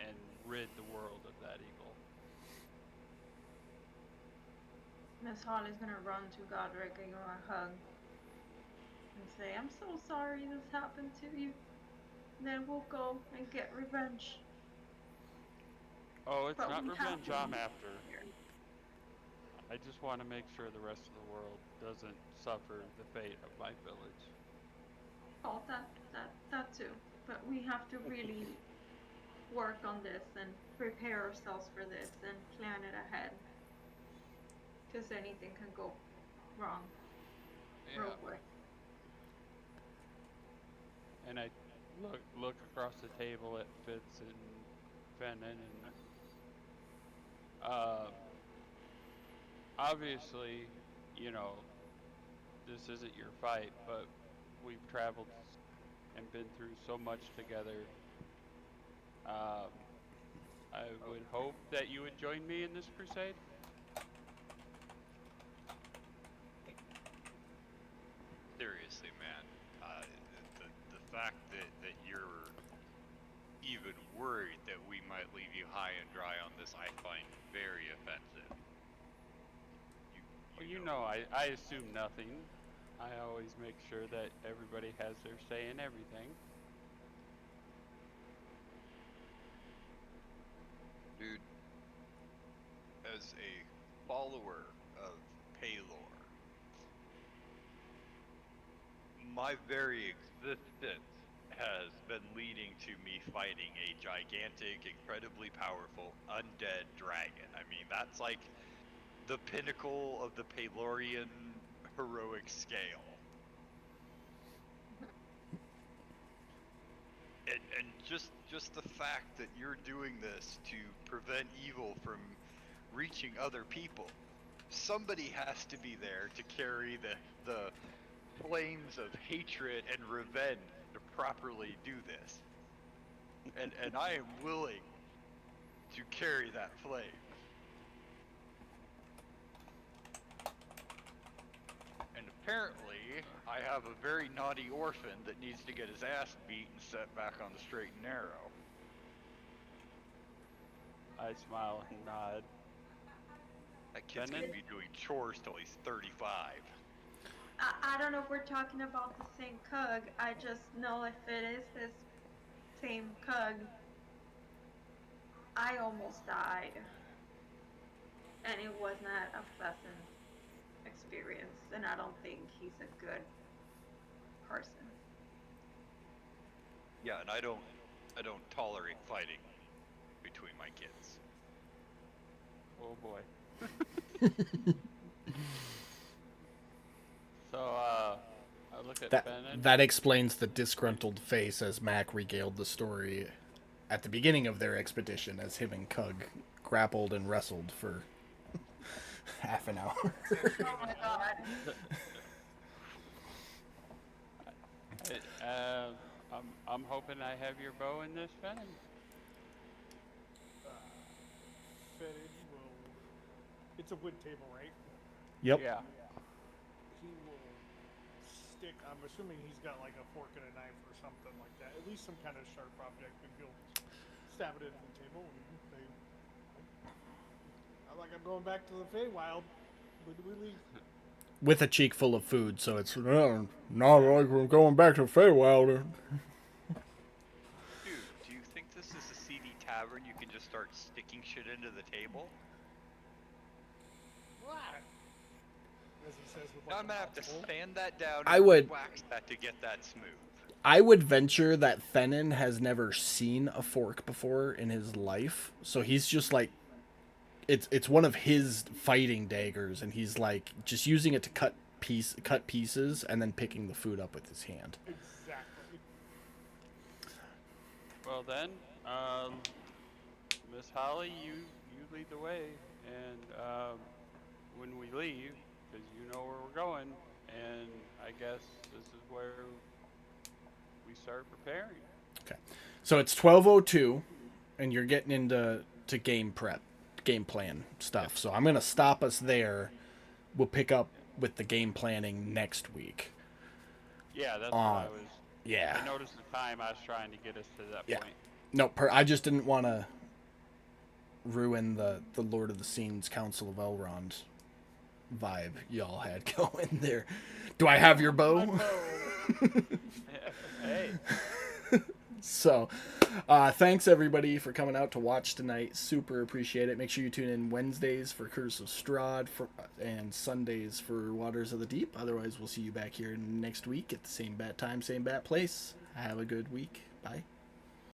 and rid the world of that evil.
Miss Holly's gonna run to Godric and give him a hug and say, "I'm so sorry this happened to you." And then we'll go and get revenge.
Oh, it's
But
not
we have
revenge
to
I'm
leave
after.
here.
I just want to make sure the rest of the world doesn't suffer the fate of my village.
Oh, that too. But we have to really work on this and prepare ourselves for this and plan it ahead. Because anything can go wrong real
Yeah.
quick.
And I look across the table at Fitz and Fennon, and uh, obviously, you know, this isn't your fight, but we've traveled and been through so much together. Um, I would hope that you would join me in this crusade.
Seriously, man. The fact that you're even worried that we might leave you high and dry on this, I find very offensive. You
Well,
you
you
know,
know, I assume nothing. I always make sure that everybody has their say in everything.
dude, as a follower of Paylor, my very existence has been leading to me fighting a gigantic, incredibly powerful undead dragon. I mean, that's like the pinnacle of the Paylorian heroic scale. And just the fact that you're doing this to prevent evil from reaching other people. Somebody has to be there to carry the flames of hatred and revenge to properly do this. And I am willing to carry that flame. And apparently, I have a very naughty orphan that needs to get his ass beat and set back on the straight and narrow.
I smile and nod.
That kid's gonna
Fennon?
be doing chores till he's 35.
I don't know if we're talking about the same Cug. I just know if it is this same Cug, I almost died. And it was not a pleasant experience. And I don't think he's a good person.
Yeah, and I don't tolerate fighting between my kids.
Oh boy. So, I look at
That
Fennon.
that explains the disgruntled face as Mac regaled the story at the beginning of their expedition as him and Cug grappled and wrestled for half an hour.
Oh my god.
I'm hoping I have your bow in this, Fennon.
Uh, Fetid will. It's a wood table, right?
Yep.
Yeah.
He will stick. I'm assuming he's got like a fork and a knife or something like that. At least some kind of sharp object, and he'll stab it into the table and say, "I like I'm going back to the Feywild. When do we leave?"
With a cheek full of food, so it's not like we're going back to Feywild.
Dude, do you think this is a seedy tavern you can just start sticking shit into the table?
What? As he says with
Now
like
I'm gonna have to
mouthful.
sand that down
I
and
would-
wax that to get that smooth.
I would venture that Fennon has never seen a fork before in his life, so he's just like, it's one of his fighting daggers, and he's like just using it to cut pieces and then picking the food up with his hand.
Exactly.
Well then, Miss Holly, you lead the way, and when we leave, because you know where we're going, and I guess this is where we start preparing.
Okay, so it's 12:02, and you're getting into game plan stuff. So I'm gonna stop us there. We'll pick up with the game planning next week.
Yeah, that's what I was.
Yeah.
I noticed the time I was trying to get us to that
Yeah.
point.
No, I just didn't want to ruin the Lord of the Scenes Council of Elrond vibe y'all had going there. Do I have your
My
bow?
bow.
Hey,
So, thanks everybody for coming out to watch tonight. Super appreciate it. Make sure you tune in Wednesdays for Curse of Strahd and Sundays for Waters of the Deep. Otherwise, we'll see you back here next week at the same bat time, same bat place. Have a good week. Bye.